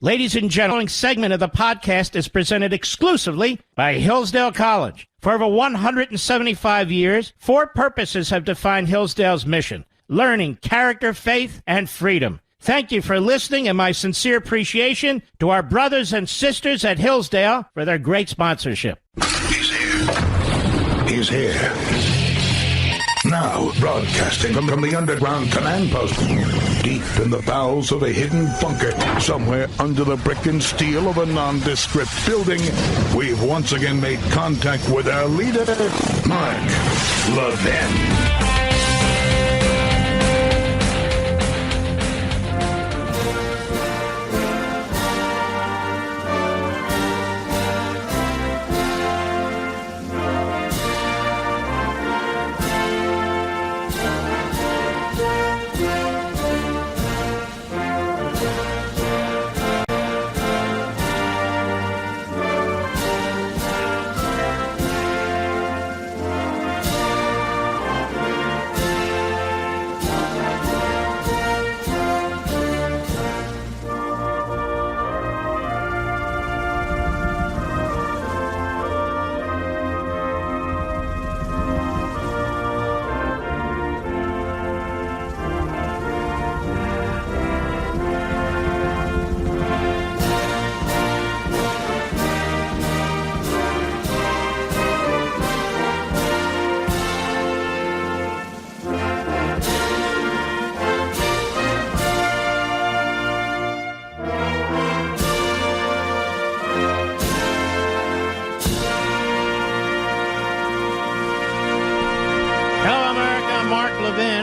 Ladies and gentlemen, segment of the podcast is presented exclusively by Hillsdale College. For over 175 years, four purposes have defined Hillsdale's mission: learning, character, faith, and freedom. Thank you for listening, and my sincere appreciation to our brothers and sisters at Hillsdale for their great sponsorship. He's here. He's here. Now, broadcasting from the underground command post, deep in the bowels of a hidden bunker, somewhere under the brick and steel of a nondescript building, we've once again made contact with our leader, Mark Levin.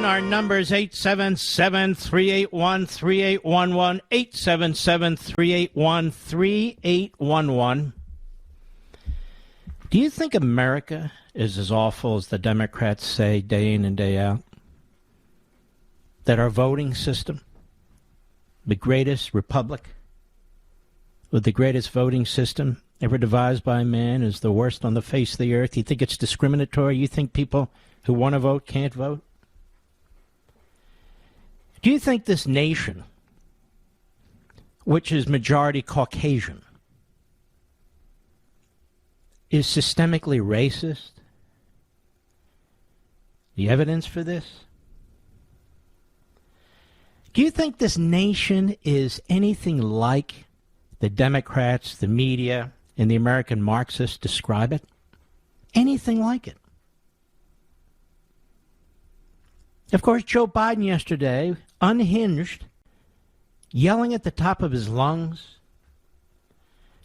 Our number is 877-381-3811, 877-381-3811. Do you think America is as awful as the Democrats say day in and day out? That our voting system, the greatest republic with the greatest voting system ever devised by man, is the worst on the face of the earth? You think it's discriminatory? You think people who want to vote can't vote? Do you think this nation, which is majority Caucasian, is systemically racist? The evidence for this? Do you think this nation is anything like the Democrats, the media, and the American Marxists describe it? Anything like it? Of course, Joe Biden yesterday, unhinged, yelling at the top of his lungs,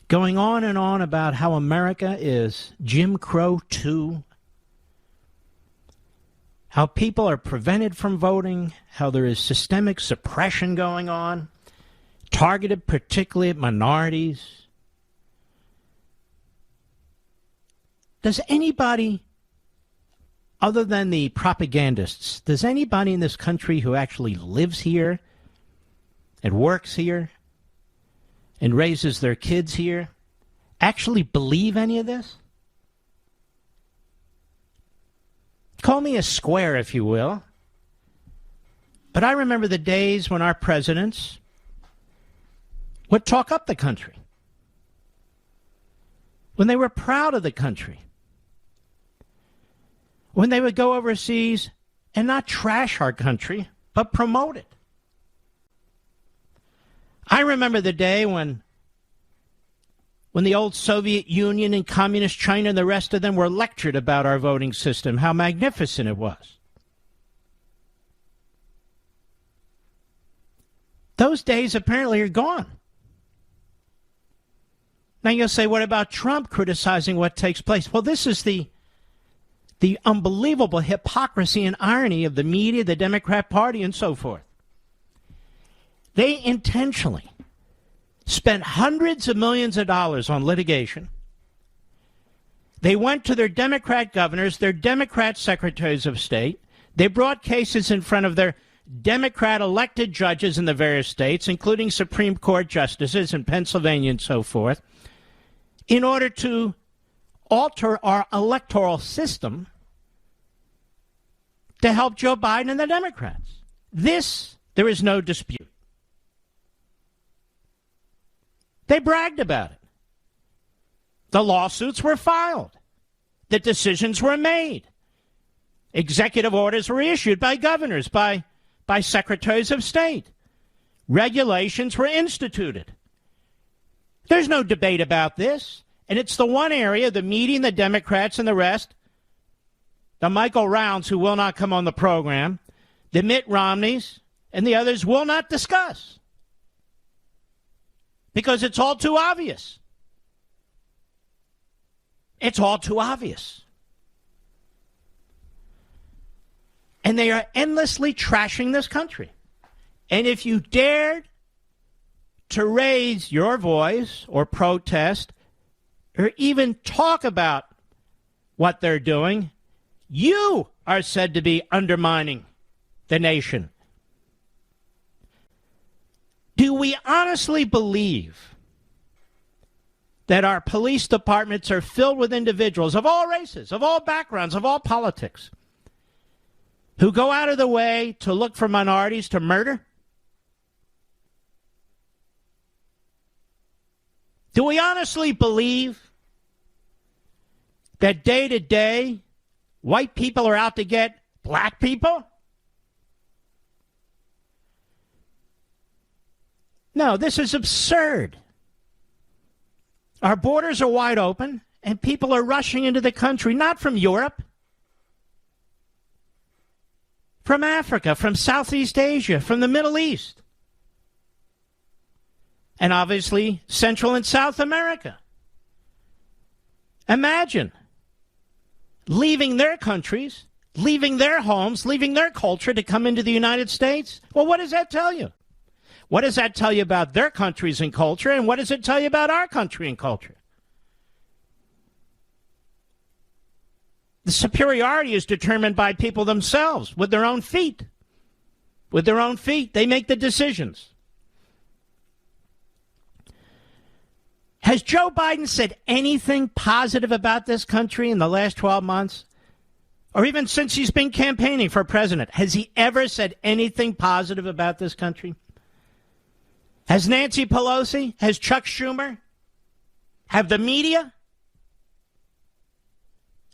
going on and on about how America is Jim Crow 2, how people are prevented from voting, how there is systemic suppression going on, targeted particularly at minorities. Does anybody, other than the propagandists, does anybody in this country who actually lives here and works here and raises their kids here actually believe any of this? Call me a square, if you will. But I remember the days when our presidents would talk up the country, when they were proud of the country, when they would go overseas and not trash our country, but promote it. I remember the day when the old Soviet Union and Communist China and the rest of them were lectured about our voting system, how magnificent it was. Those days apparently are gone. Now you'll say, what about Trump criticizing what takes place? Well, this is the unbelievable hypocrisy and irony of the media, the Democrat Party, and so forth. They intentionally spent hundreds of millions of dollars on litigation. They went to their Democrat governors, their Democrat secretaries of state. They brought cases in front of their Democrat elected judges in the various states, including Supreme Court justices in Pennsylvania and so forth, in order to alter our electoral system to help Joe Biden and the Democrats. This, there is no dispute. They bragged about it. The lawsuits were filed. The decisions were made. Executive orders were issued by governors, by secretaries of state. Regulations were instituted. There's no debate about this. And it's the one area the media and the Democrats and the rest, the Michael Rounds, who will not come on the program, the Mitt Romneys, and the others will not discuss. Because it's all too obvious. It's all too obvious. And they are endlessly trashing this country. And if you dared to raise your voice or protest or even talk about what they're doing, you are said to be undermining the nation. Do we honestly believe that our police departments are filled with individuals of all races, of all backgrounds, of all politics, who go out of the way to look for minorities to murder? Do we honestly believe that day to day white people are out to get black people? No, this is absurd. Our borders are wide open, and people are rushing into the country, not from Europe, from Africa, from Southeast Asia, from the Middle East, and obviously Central and South America. Imagine leaving their countries, leaving their homes, leaving their culture to come into the United States. Well, what does that tell you? What does that tell you about their countries and culture, and what does it tell you about our country and culture? The superiority is determined by people themselves, with their own feet. With their own feet, they make the decisions. Has Joe Biden said anything positive about this country in the last 12 months? Or even since he's been campaigning for president, has he ever said anything positive about this country? Has Nancy Pelosi? Has Chuck Schumer? Have the media?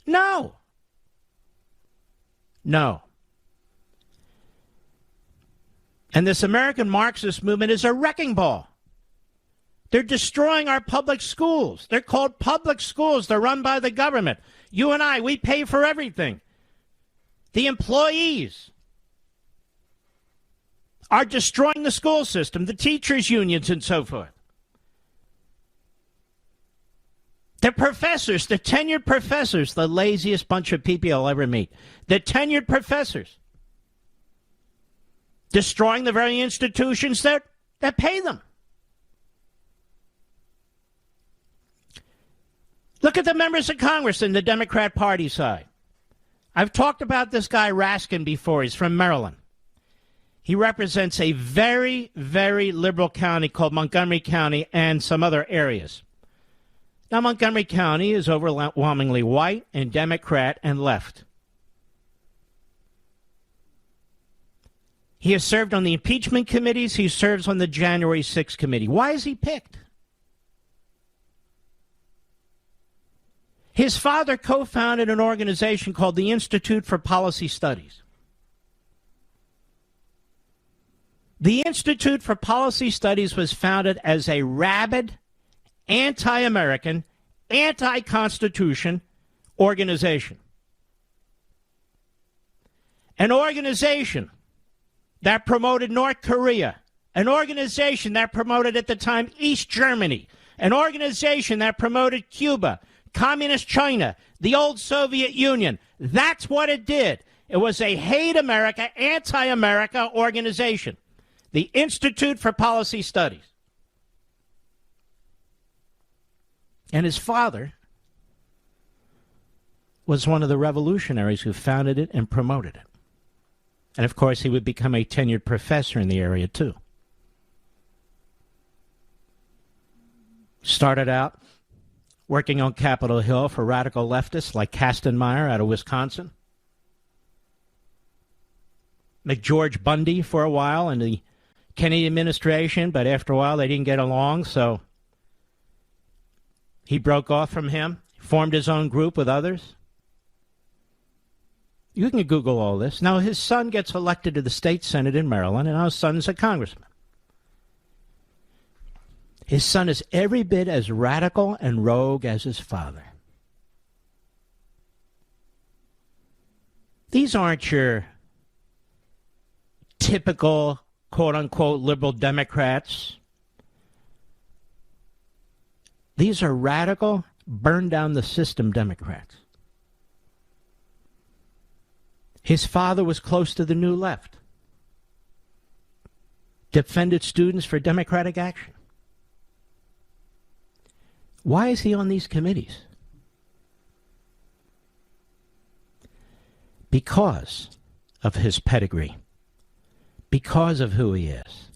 No. No. And this American Marxist movement is a wrecking ball. They're destroying our public schools. They're called public schools. They're run by the government. You and I, we pay for everything. The employees are destroying the school system, the teachers' unions, and so forth. The professors, the tenured professors, the laziest bunch of people you'll ever meet. The tenured professors destroying the very institutions that pay them. Look at the members of Congress in the Democrat Party side. I've talked about this guy Raskin before. He's from Maryland. He represents a very, very liberal county called Montgomery County and some other areas. Now, Montgomery County is overwhelmingly white and Democrat and left. He has served on the impeachment committees. He serves on the January 6th committee. Why is he picked? His father co-founded an organization called the Institute for Policy Studies. The Institute for Policy Studies was founded as a rabid, anti-American, anti-Constitution organization. An organization that promoted North Korea, an organization that promoted at the time East Germany, an organization that promoted Cuba, Communist China, the old Soviet Union. That's what it did. It was a hate America, anti-America organization. The Institute for Policy Studies. And his father was one of the revolutionaries who founded it and promoted it. And, of course, he would become a tenured professor in the area, too. Started out working on Capitol Hill for radical leftists like Kastenmeier out of Wisconsin. McGeorge Bundy for a while in the Kennedy administration, but after a while they didn't get along, so He broke off from him, formed his own group with others. You can Google all this. Now, his son gets elected to the state senate in Maryland, and now his son's a congressman. His son is every bit as radical and rogue as his father. These aren't your typical, quote-unquote, liberal Democrats. These are radical, burn-down-the-system Democrats. His father was close to the New Left, defended students for democratic action. Why is he on these committees? Because of his pedigree, because of who he is,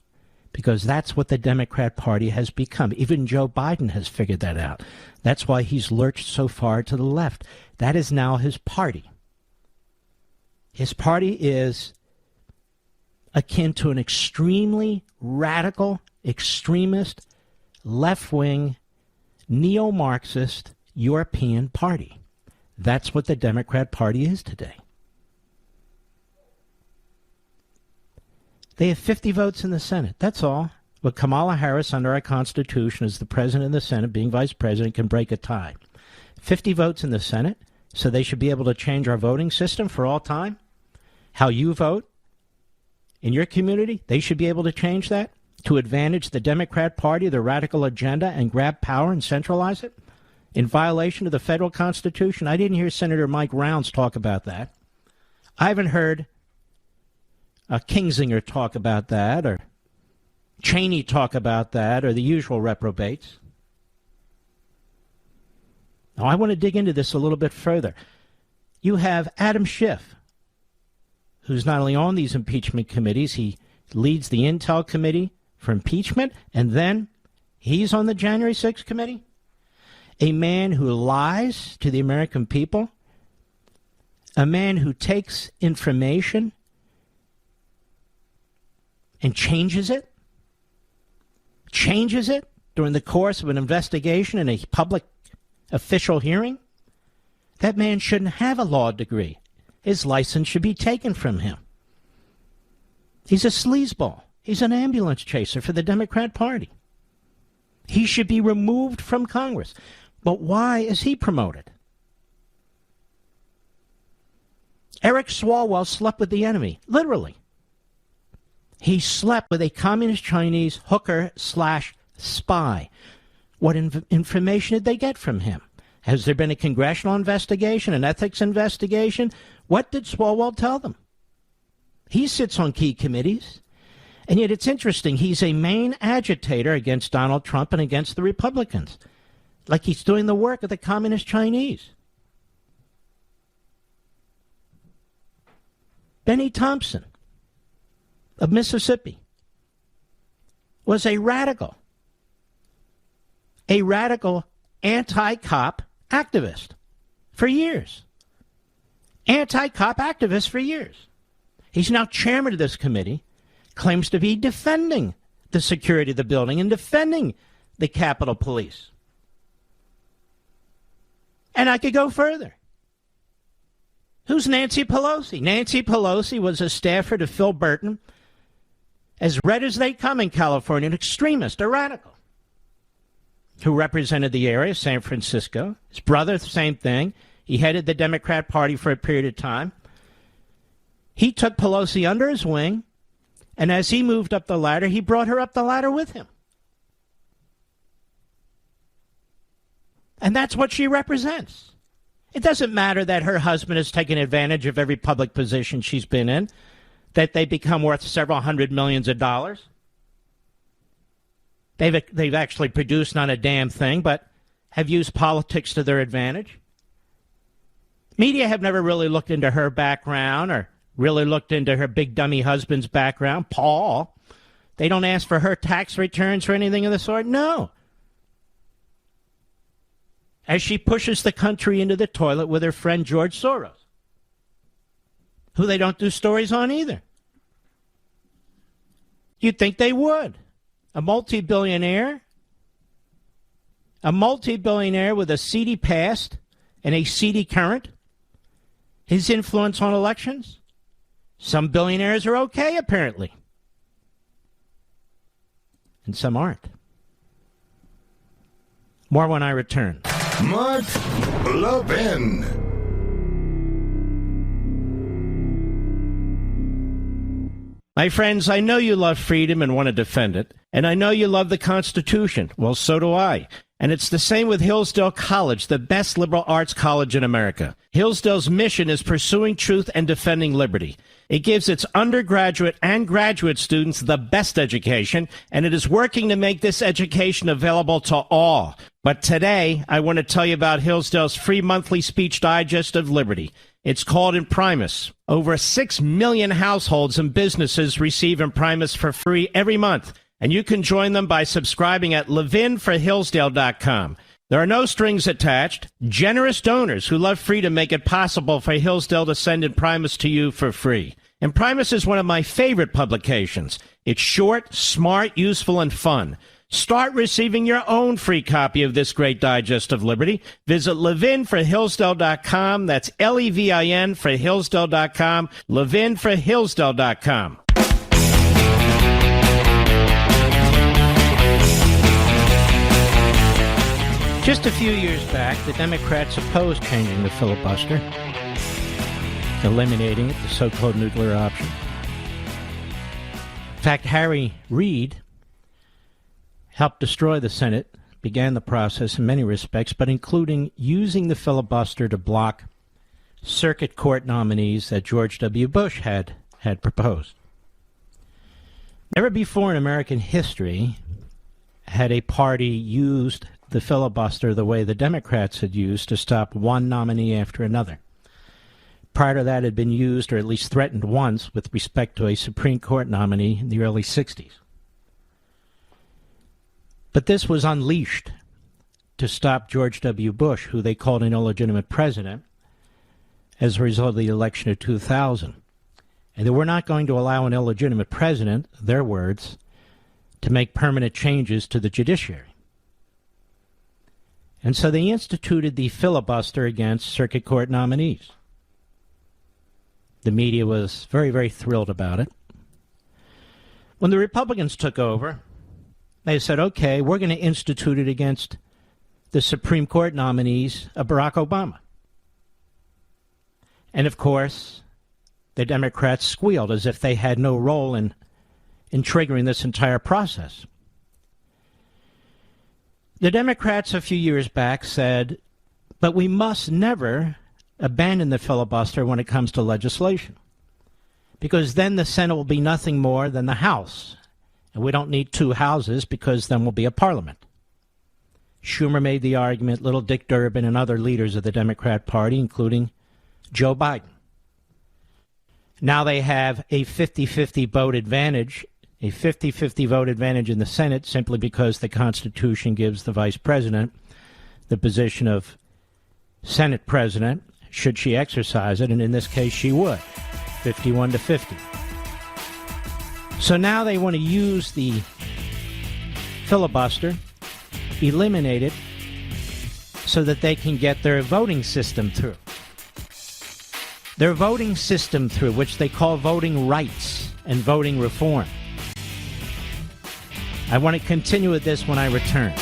because that's what the Democrat Party has become. Even Joe Biden has figured that out. That's why he's lurched so far to the left. That is now his party. His party is akin to an extremely radical, extremist, left-wing, neo-Marxist European party. That's what the Democrat Party is today. They have 50 votes in the Senate. That's all. But Kamala Harris, under our Constitution, as the president of the Senate, being vice president, can break a tie. 50 votes in the Senate, so they should be able to change our voting system for all time. How you vote in your community, they should be able to change that to advantage the Democrat Party, their radical agenda, and grab power and centralize it in violation of the federal Constitution. I didn't hear Senator Mike Rounds talk about that. I haven't heard Kingsinger talk about that, or Cheney talk about that, or the usual reprobates. Now, I want to dig into this a little bit further. You have Adam Schiff, who's not only on these impeachment committees, he leads the Intel Committee for impeachment, and then he's on the January 6th committee. A man who lies to the American people, a man who takes information and changes it during the course of an investigation in a public official hearing. That man shouldn't have a law degree. His license should be taken from him. He's a sleazeball. He's an ambulance chaser for the Democrat Party. He should be removed from Congress. But why is he promoted? Eric Swalwell slept with the enemy, literally. He slept with a communist Chinese hooker/spy. What information did they get from him? Has there been a congressional investigation, an ethics investigation? What did Swalwell tell them? He sits on key committees. And yet it's interesting, he's a main agitator against Donald Trump and against the Republicans. Like he's doing the work of the communist Chinese. Benny Thompson of Mississippi was a radical anti-cop activist for years. Anti-cop activist for years. He's now chairman of this committee, claims to be defending the security of the building and defending the Capitol Police. And I could go further. Who's Nancy Pelosi? Nancy Pelosi was a staffer to Phil Burton, as red as they come in California, an extremist, a radical, who represented the area, San Francisco. His brother, the same thing. He headed the Democrat Party for a period of time. He took Pelosi under his wing, and as he moved up the ladder, he brought her up the ladder with him. And that's what she represents. It doesn't matter that her husband has taken advantage of every public position she's been in, that they become worth several $100 million. They've actually produced not a damn thing, but have used politics to their advantage. Media have never really looked into her background or really looked into her big dummy husband's background, Paul. They don't ask for her tax returns or anything of the sort. No. As she pushes the country into the toilet with her friend George Soros, who they don't do stories on either. You'd think they would. A multi-billionaire, a multi-billionaire with a seedy past and a seedy current, his influence on elections? Some billionaires are okay, apparently. And some aren't. More when I return. Mark Levin. My friends, I know you love freedom and want to defend it, and I know you love the Constitution. Well, so do I. And it's the same with Hillsdale College, the best liberal arts college in America. Hillsdale's mission is pursuing truth and defending liberty. It gives its undergraduate and graduate students the best education, and it is working to make this education available to all. But today, I want to tell you about Hillsdale's free monthly speech digest of liberty. It's called Imprimis. Over 6 million households and businesses receive Imprimis for free every month, and you can join them by subscribing at levinforhillsdale.com. There are no strings attached. Generous donors who love freedom make it possible for Hillsdale to send Imprimis to you for free. Imprimis is one of my favorite publications. It's short, smart, useful, and fun. Start receiving your own free copy of this great digest of liberty. Visit levinforhillsdale.com. That's Levin for Hillsdale.com. levinforhillsdale.com. Just a few years back, the Democrats opposed changing the filibuster, eliminating it, the so-called nuclear option. In fact, Harry Reid helped destroy the Senate, began the process in many respects, but including using the filibuster to block circuit court nominees that George W. Bush had proposed. Never before in American history had a party used the filibuster the way the Democrats had used to stop one nominee after another. Prior to that, it had been used, or at least threatened once, with respect to a Supreme Court nominee in the early 60s. But this was unleashed to stop George W. Bush, who they called an illegitimate president, as a result of the election of 2000. And they were not going to allow an illegitimate president, their words, to make permanent changes to the judiciary. And so they instituted the filibuster against circuit court nominees. The media was very, very thrilled about it. When the Republicans took over, they said, okay, we're going to institute it against the Supreme Court nominees of Barack Obama. And, of course, the Democrats squealed as if they had no role in triggering this entire process. The Democrats a few years back said, but we must never abandon the filibuster when it comes to legislation, because then the Senate will be nothing more than the House. And we don't need two houses because then we'll be a parliament. Schumer made the argument, little Dick Durbin and other leaders of the Democrat Party, including Joe Biden. Now they have a 50-50 vote advantage, in the Senate simply because the Constitution gives the vice president the position of Senate president, should she exercise it, and in this case she would, 51-50. So now they want to use the filibuster, eliminate it, so that they can get their voting system through. Their voting system through, which they call voting rights and voting reform. I want to continue with this when I return.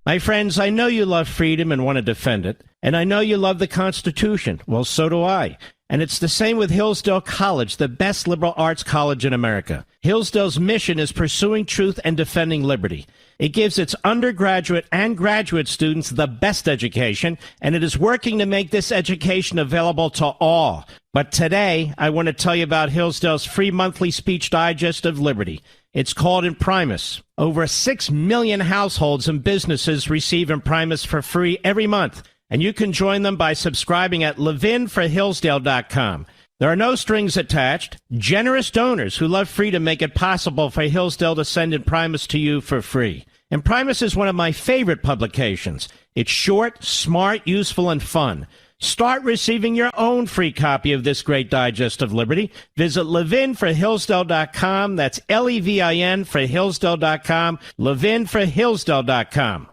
My friends, I know you love freedom and want to defend it, and I know you love the Constitution. Well, so do I. And it's the same with Hillsdale College, the best liberal arts college in America. Hillsdale's mission is pursuing truth and defending liberty. It gives its undergraduate and graduate students the best education, and it is working to make this education available to all. But today, I want to tell you about Hillsdale's free monthly speech digest of liberty. It's called Imprimis. Over 6 million households and businesses receive Imprimis for free every month, and you can join them by subscribing at levinforhillsdale.com. There are no strings attached. Generous donors who love freedom make it possible for Hillsdale to send Imprimis to you for free. Imprimis is one of my favorite publications. It's short, smart, useful, and fun. Start receiving your own free copy of this great digest of liberty. Visit levinforhillsdale.com. That's Levin for Hillsdale.com. Levinforhillsdale.com.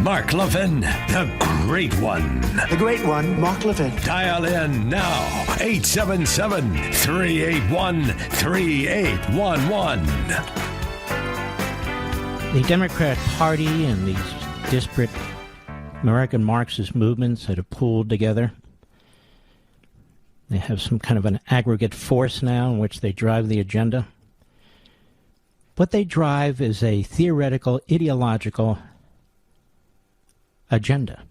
Mark Levin, the great one. The great one, Mark Levin. Dial in now, 877-381-3811. The Democrat Party and these disparate American Marxist movements that have pooled together, they have some kind of an aggregate force now in which they drive the agenda. What they drive is a theoretical, ideological agenda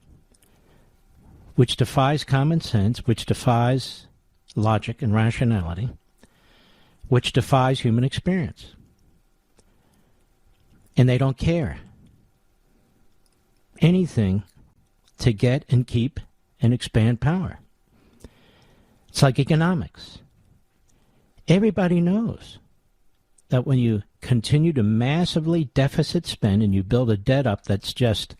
which defies common sense, which defies logic and rationality, which defies human experience. And they don't care anything to get and keep and expand power. It's like economics. Everybody knows that when you continue to massively deficit spend and you build a debt up that's just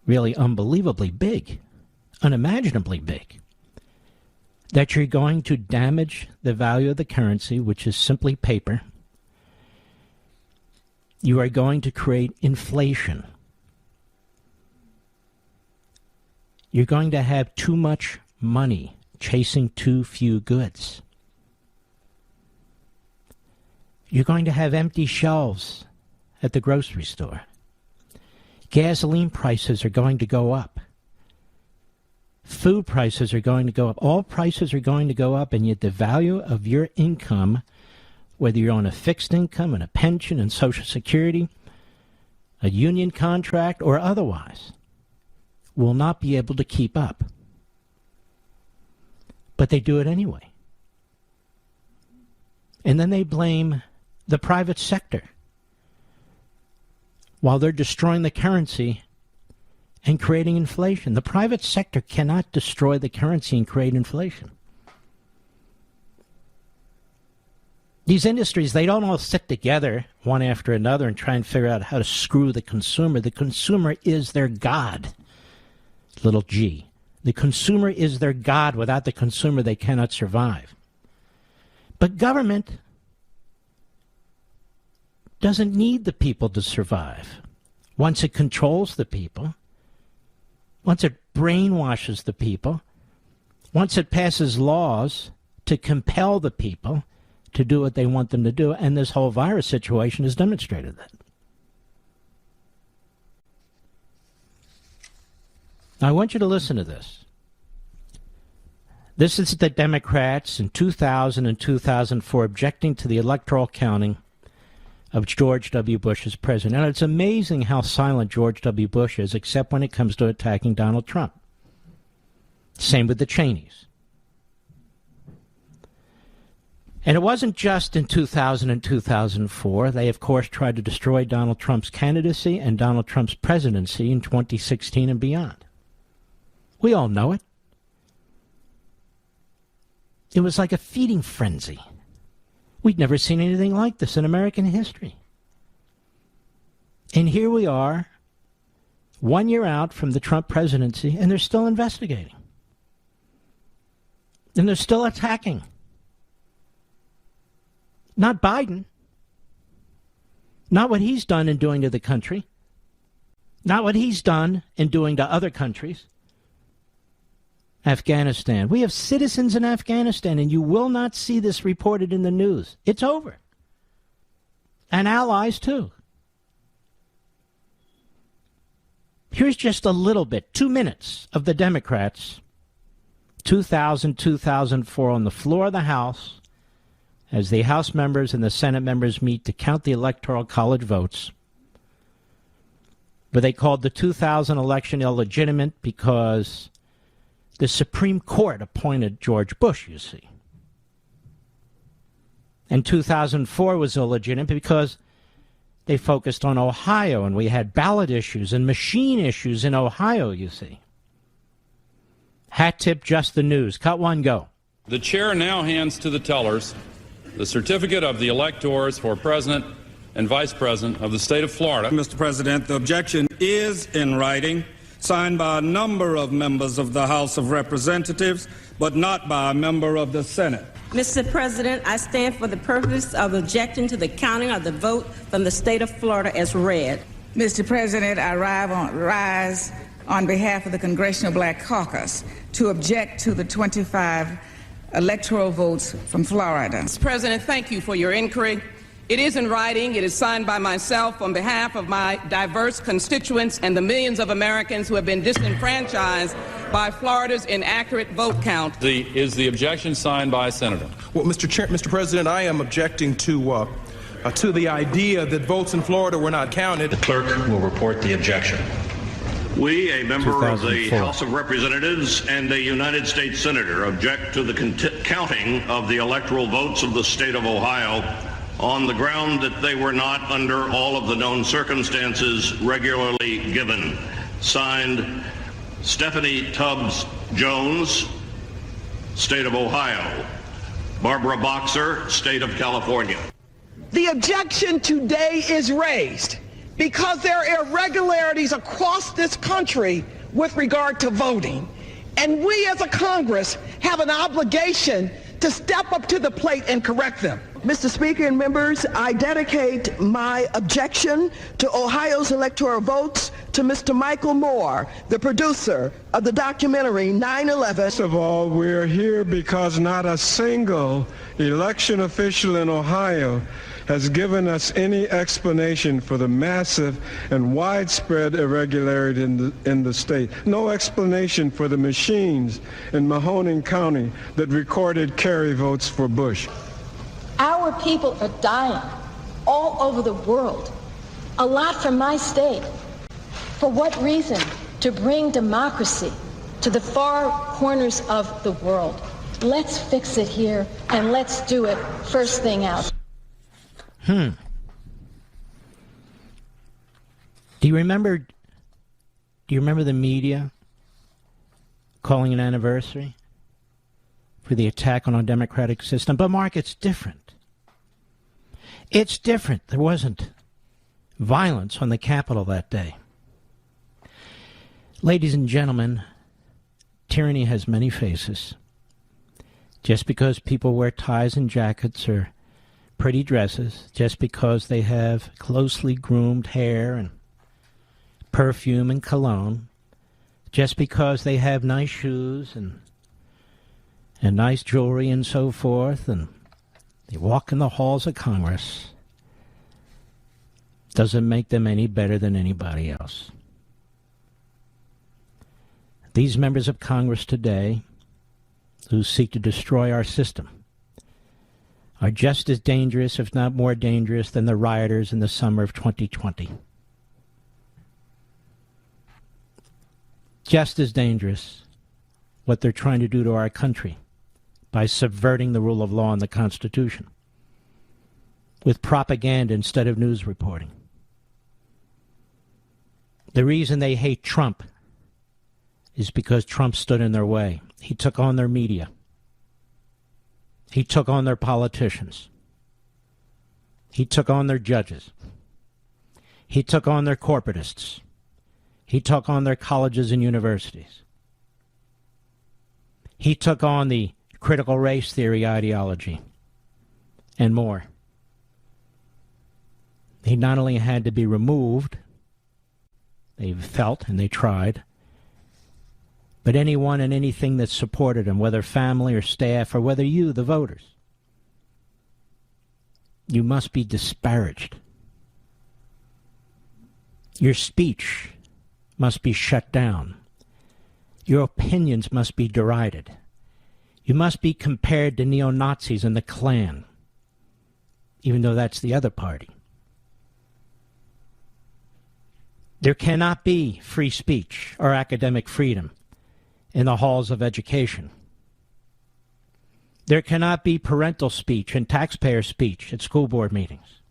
really unbelievably big, unimaginably big, that you're going to damage the value of the currency, which is simply paper. You are going to create inflation. You're going to have too much money chasing too few goods. You're going to have empty shelves at the grocery store. Gasoline prices are going to go up. Food prices are going to go up. All prices are going to go up, and yet the value of your income, whether you're on a fixed income and a pension and Social Security, a union contract, or otherwise, will not be able to keep up. But they do it anyway. And then they blame the private sector while they're destroying the currency and creating inflation. The private sector cannot destroy the currency and create inflation. These industries, they don't all sit together one after another and try and figure out how to screw the consumer. The consumer is their God, little g. The consumer is their God. Without the consumer, they cannot survive. But government doesn't need the people to survive. Once it controls the people, once it brainwashes the people, once it passes laws to compel the people to do what they want them to do, and this whole virus situation has demonstrated that. Now, I want you to listen to this. This is the Democrats in 2000 and 2004 objecting to the electoral counting of George W. Bush as president. And it's amazing how silent George W. Bush is, except when it comes to attacking Donald Trump. Same with the Cheneys. And it wasn't just in 2000 and 2004. They, of course, tried to destroy Donald Trump's candidacy and Donald Trump's presidency in 2016 and beyond. We all know it. It was like a feeding frenzy. We'd never seen anything like this in American history. And here we are, 1 year out from the Trump presidency, and they're still investigating. And they're still attacking. Not Biden. Not what he's done and doing to the country. Not what he's done and doing to other countries. Afghanistan. We have citizens in Afghanistan, and you will not see this reported in the news. It's over. And allies, too. Here's just a little bit, 2 minutes of the Democrats, 2000, 2004, on the floor of the House, as the House members and the Senate members meet to count the Electoral College votes. But they called the 2000 election illegitimate because the Supreme Court appointed George Bush, you see. And 2004 was illegitimate because they focused on Ohio, and we had ballot issues and machine issues in Ohio, you see. Hat tip, just the news. Cut one, go. The chair now hands to the tellers the certificate of the electors for President and Vice President of the state of Florida. Mr. President, the objection is in writing, signed by a number of members of the House of Representatives, but not by a member of the Senate. Mr. President, I stand for the purpose of objecting to the counting of the vote from the state of Florida as read. Mr. President, I rise on behalf of the Congressional Black Caucus to object to the 25 electoral votes from Florida. Mr. President, thank you for your inquiry. It is in writing. It is signed by myself on behalf of my diverse constituents and the millions of Americans who have been disenfranchised by Florida's inaccurate vote count. Is the objection signed by a senator? Well, Mr. President, I am objecting to the idea that votes in Florida were not counted. The clerk will report the objection. We, a member of the House of Representatives and a United States Senator, object to the counting of the electoral votes of the state of Ohio on the ground that they were not, under all of the known circumstances, regularly given. Signed, Stephanie Tubbs Jones, State of Ohio. Barbara Boxer, State of California. The objection today is raised because there are irregularities across this country with regard to voting. And we as a Congress have an obligation to step up to the plate and correct them. Mr. Speaker and members, I dedicate my objection to Ohio's electoral votes to Mr. Michael Moore, the producer of the documentary 9/11. First of all, we're here because not a single election official in Ohio has given us any explanation for the massive and widespread irregularity in the state. No explanation for the machines in Mahoning County that recorded carry votes for Bush. Our people are dying all over the world. A lot from my state. For what reason? To bring democracy to the far corners of the world. Let's fix it here, and let's do it first thing out. Do you remember the media calling an anniversary for the attack on our democratic system? But Mark, it's different. It's different. There wasn't violence on the Capitol that day. Ladies and gentlemen, tyranny has many faces. Just because people wear ties and jackets or pretty dresses, just because they have closely groomed hair and perfume and cologne, just because they have nice shoes and nice jewelry and so forth, and they walk in the halls of Congress, doesn't make them any better than anybody else. These members of Congress today who seek to destroy our system are just as dangerous, if not more dangerous, than the rioters in the summer of 2020. Just as dangerous what they're trying to do to our country by subverting the rule of law and the Constitution with propaganda instead of news reporting. The reason they hate Trump is because Trump stood in their way. He took on their media. He took on their politicians. He took on their judges. He took on their corporatists. He took on their colleges and universities. He took on the critical race theory ideology and more. He not only had to be removed, they felt and they tried, but anyone and anything that supported him, whether family or staff or whether you, the voters, you must be disparaged. Your speech must be shut down. Your opinions must be derided. You must be compared to neo-Nazis and the Klan, even though that's the other party. There cannot be free speech or academic freedom in the halls of education. There cannot be parental speech and taxpayer speech at school board meetings.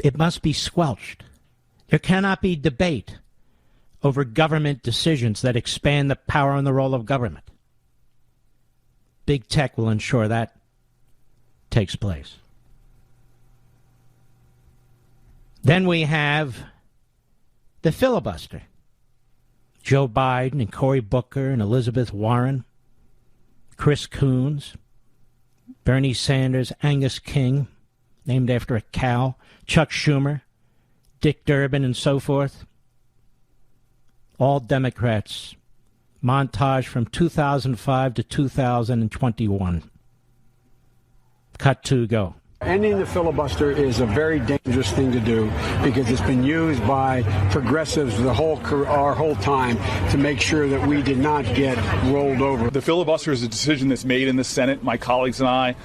It must be squelched. There cannot be debate over government decisions that expand the power and the role of government. Big tech will ensure that takes place. Then we have the filibuster. Joe Biden and Cory Booker and Elizabeth Warren, Chris Coons, Bernie Sanders, Angus King, named after a cow, Chuck Schumer, Dick Durbin, and so forth. All Democrats. Montage from 2005 to 2021. Cut 2, go. Ending the filibuster is a very dangerous thing to do because it's been used by progressives our whole time to make sure that we did not get rolled over. The filibuster is a decision that's made in the Senate. My colleagues and I,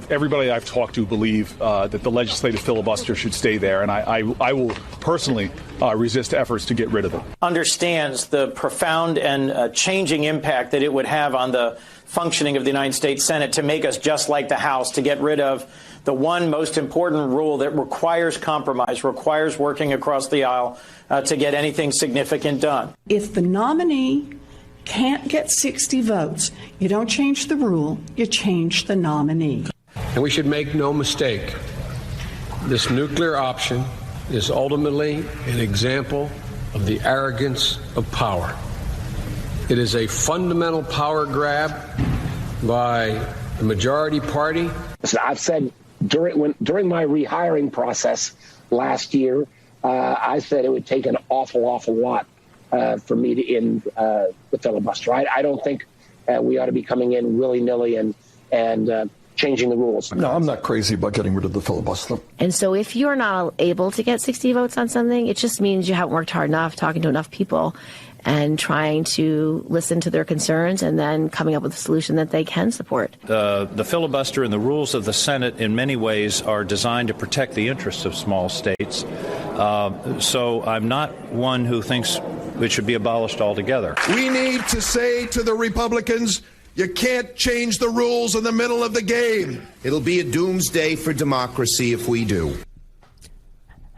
everybody I've talked to believe that the legislative filibuster should stay there, and I will personally resist efforts to get rid of it. Understands the profound and changing impact that it would have on the functioning of the United States Senate to make us just like the House, to get rid of the one most important rule that requires compromise, requires working across the aisle to get anything significant done. If the nominee can't get 60 votes, you don't change the rule, you change the nominee. And we should make no mistake, this nuclear option is ultimately an example of the arrogance of power. It is a fundamental power grab by the majority party. So I've said during my rehiring process last year, I said it would take an awful lot for me to end the filibuster. I don't think we ought to be coming in willy-nilly and changing the rules. No, I'm not crazy about getting rid of the filibuster. And so if you're not able to get 60 votes on something, it just means you haven't worked hard enough, talking to enough people, and trying to listen to their concerns and then coming up with a solution that they can support. The filibuster and the rules of the Senate in many ways are designed to protect the interests of small states. So I'm not one who thinks it should be abolished altogether. We need to say to the Republicans, you can't change the rules in the middle of the game. It'll be a doomsday for democracy if we do.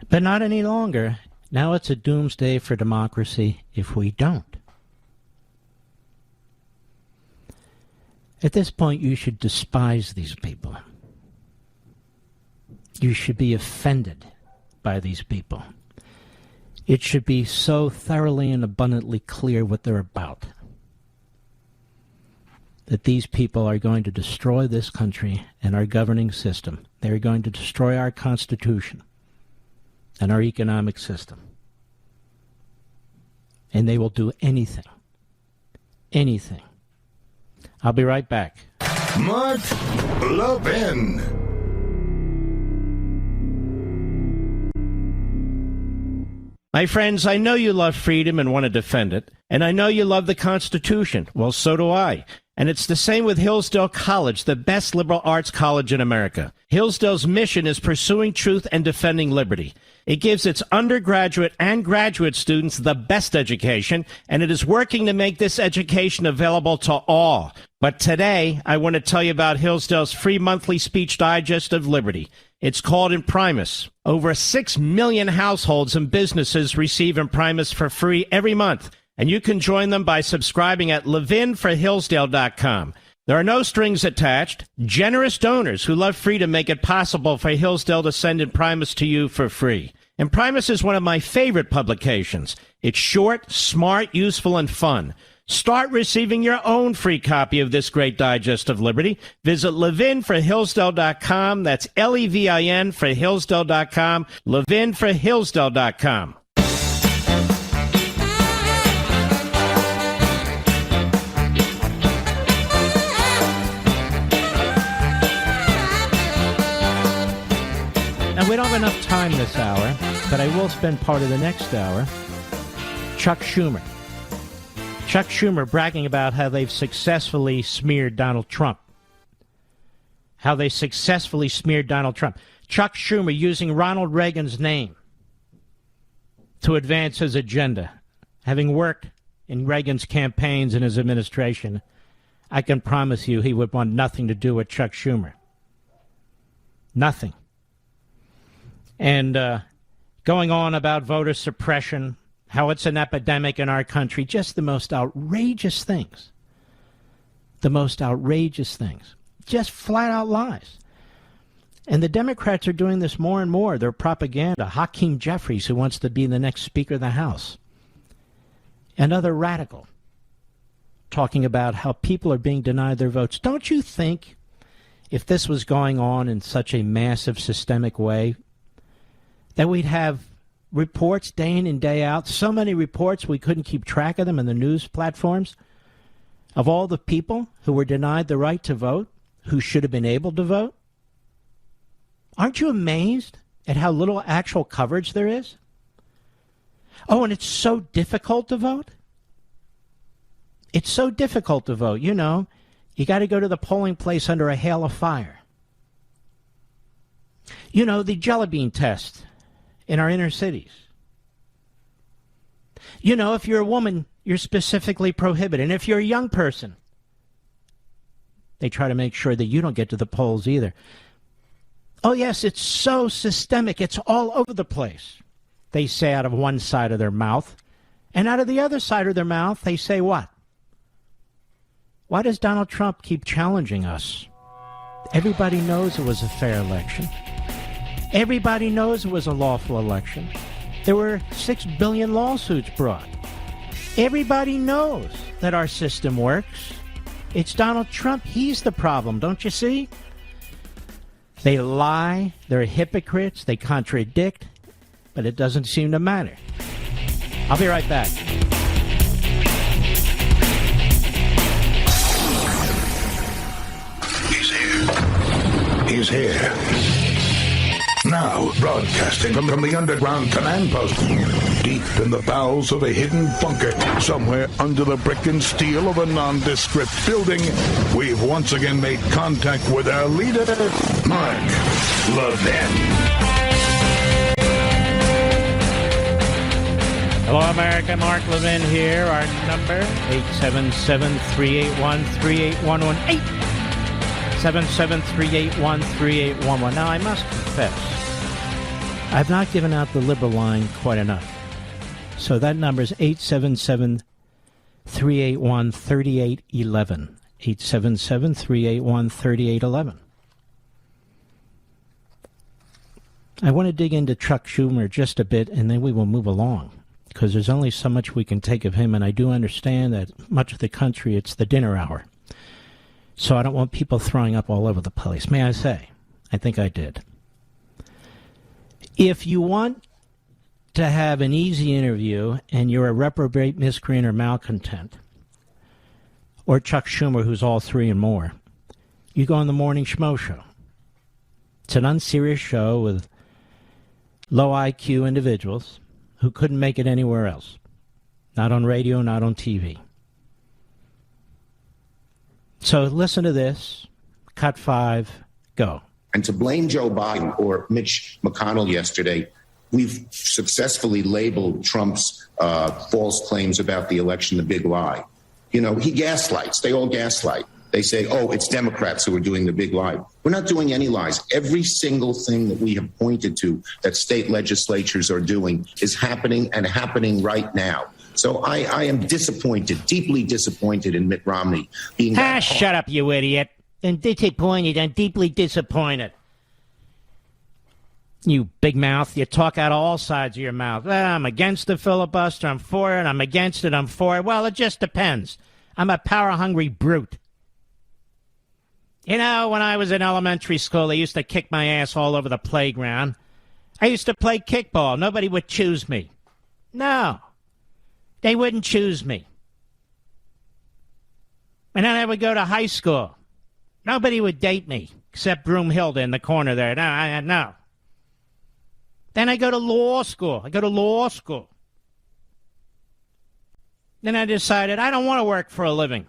But not any longer. Now it's a doomsday for democracy if we don't. At this point, you should despise these people. You should be offended by these people. It should be so thoroughly and abundantly clear what they're about. That these people are going to destroy this country and our governing system. They're going to destroy our Constitution and our economic system. And they will do anything. Anything. I'll be right back. Mark Levin. My friends, I know you love freedom and want to defend it. And I know you love the Constitution. Well, so do I. And it's the same with Hillsdale College, the best liberal arts college in America. Hillsdale's mission is pursuing truth and defending liberty. It gives its undergraduate and graduate students the best education, and it is working to make this education available to all. But today, I want to tell you about Hillsdale's free monthly speech digest of liberty. It's called Imprimis. Over 6 million households and businesses receive Imprimis for free every month. And you can join them by subscribing at levinforhillsdale.com. There are no strings attached. Generous donors who love freedom make it possible for Hillsdale to send Imprimis to you for free. Imprimis is one of my favorite publications. It's short, smart, useful, and fun. Start receiving your own free copy of this great digest of liberty. Visit levinforhillsdale.com. That's Levin for Hillsdale.com. levinforhillsdale.com. Now, we don't have enough time this hour, but I will spend part of the next hour. Chuck Schumer. Chuck Schumer bragging about how they've successfully smeared Donald Trump. How they successfully smeared Donald Trump. Chuck Schumer using Ronald Reagan's name to advance his agenda. Having worked in Reagan's campaigns and his administration, I can promise you he would want nothing to do with Chuck Schumer. Nothing. And going on about voter suppression, how it's an epidemic in our country, just the most outrageous things. The most outrageous things. Just flat out lies. And the Democrats are doing this more and more. Their propaganda. Hakeem Jeffries, who wants to be the next Speaker of the House. Another radical talking about how people are being denied their votes. Don't you think if this was going on in such a massive systemic way that we'd have reports day in and day out, so many reports we couldn't keep track of them in the news platforms, of all the people who were denied the right to vote, who should have been able to vote? Aren't you amazed at how little actual coverage there is? Oh, and it's so difficult to vote? It's so difficult to vote. You know, you got to go to the polling place under a hail of fire. You know, the jelly bean test in our inner cities. You know, if you're a woman, you're specifically prohibited. And if you're a young person, they try to make sure that you don't get to the polls either. Oh, yes, it's so systemic. It's all over the place. They say out of one side of their mouth. And out of the other side of their mouth, they say what? Why does Donald Trump keep challenging us? Everybody knows it was a fair election. Everybody knows it was a lawful election. There were 6 billion lawsuits brought. Everybody knows that our system works. It's Donald Trump. He's the problem, don't you see? They lie. They're hypocrites. They contradict. But it doesn't seem to matter. I'll be right back. He's here. Now, broadcasting from the underground command post, deep in the bowels of a hidden bunker, somewhere under the brick and steel of a nondescript building, we've once again made contact with our leader, Mark Levin. Hello, America. Mark Levin here. Our number, 877-381-3811. 877-381-3811. Now, I must confess, I've not given out the liberal line quite enough. So that number is 877-381-3811. 877-381-3811. I want to dig into Chuck Schumer just a bit, and then we will move along, because there's only so much we can take of him, and I do understand that much of the country, it's the dinner hour. So I don't want people throwing up all over the place. May I say? I think I did. If you want to have an easy interview and you're a reprobate, miscreant, or malcontent, or Chuck Schumer, who's all three and more, you go on the Morning Schmo Show. It's an unserious show with low IQ individuals who couldn't make it anywhere else. Not on radio, not on TV. So listen to this. Cut 5. Go. And to blame Joe Biden or Mitch McConnell yesterday, we've successfully labeled Trump's false claims about the election the big lie. You know, he gaslights. They all gaslight. They say, oh, it's Democrats who are doing the big lie. We're not doing any lies. Every single thing that we have pointed to that state legislatures are doing is happening and happening right now. So I am disappointed, deeply disappointed in Mitt Romney being shut up, you idiot. I'm disappointed. I'm deeply disappointed. You big mouth. You talk out of all sides of your mouth. I'm against the filibuster. I'm for it. I'm against it. I'm for it. Well, it just depends. I'm a power-hungry brute. You know, when I was in elementary school, they used to kick my ass all over the playground. I used to play kickball. Nobody would choose me. No. They wouldn't choose me. And then I would go to high school. Nobody would date me except Broomhilda in the corner there. No. Then I go to law school. Then I decided I don't want to work for a living.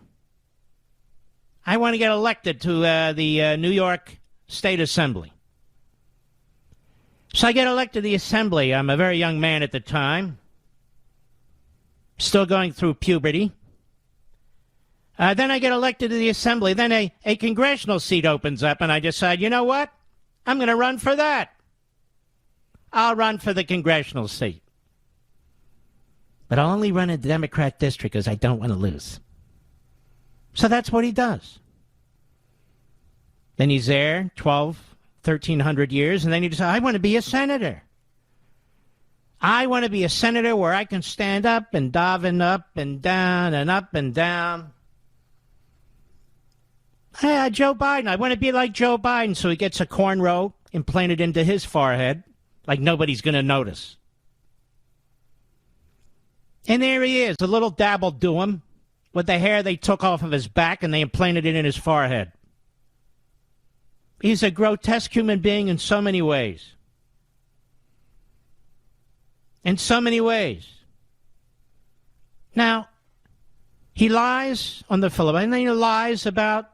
I want to get elected to the New York State Assembly. So I get elected to the Assembly. I'm a very young man at the time. Still going through puberty. Then I get elected to the Assembly. Then a congressional seat opens up, and I decide, you know what? I'm going to run for that. I'll run for the congressional seat. But I'll only run in the Democrat district because I don't want to lose. So that's what he does. Then he's there 12, 1,300 years, and then you decide, I want to be a senator. I want to be a senator where I can stand up and daven up and down and up and down. Hey, Joe Biden, I want to be like Joe Biden, so he gets a cornrow implanted into his forehead, like nobody's going to notice. And there he is, a little dabble do him, with the hair they took off of his back and they implanted it in his forehead. He's a grotesque human being in so many ways. In so many ways. Now, he lies on the filibuster, and then he lies about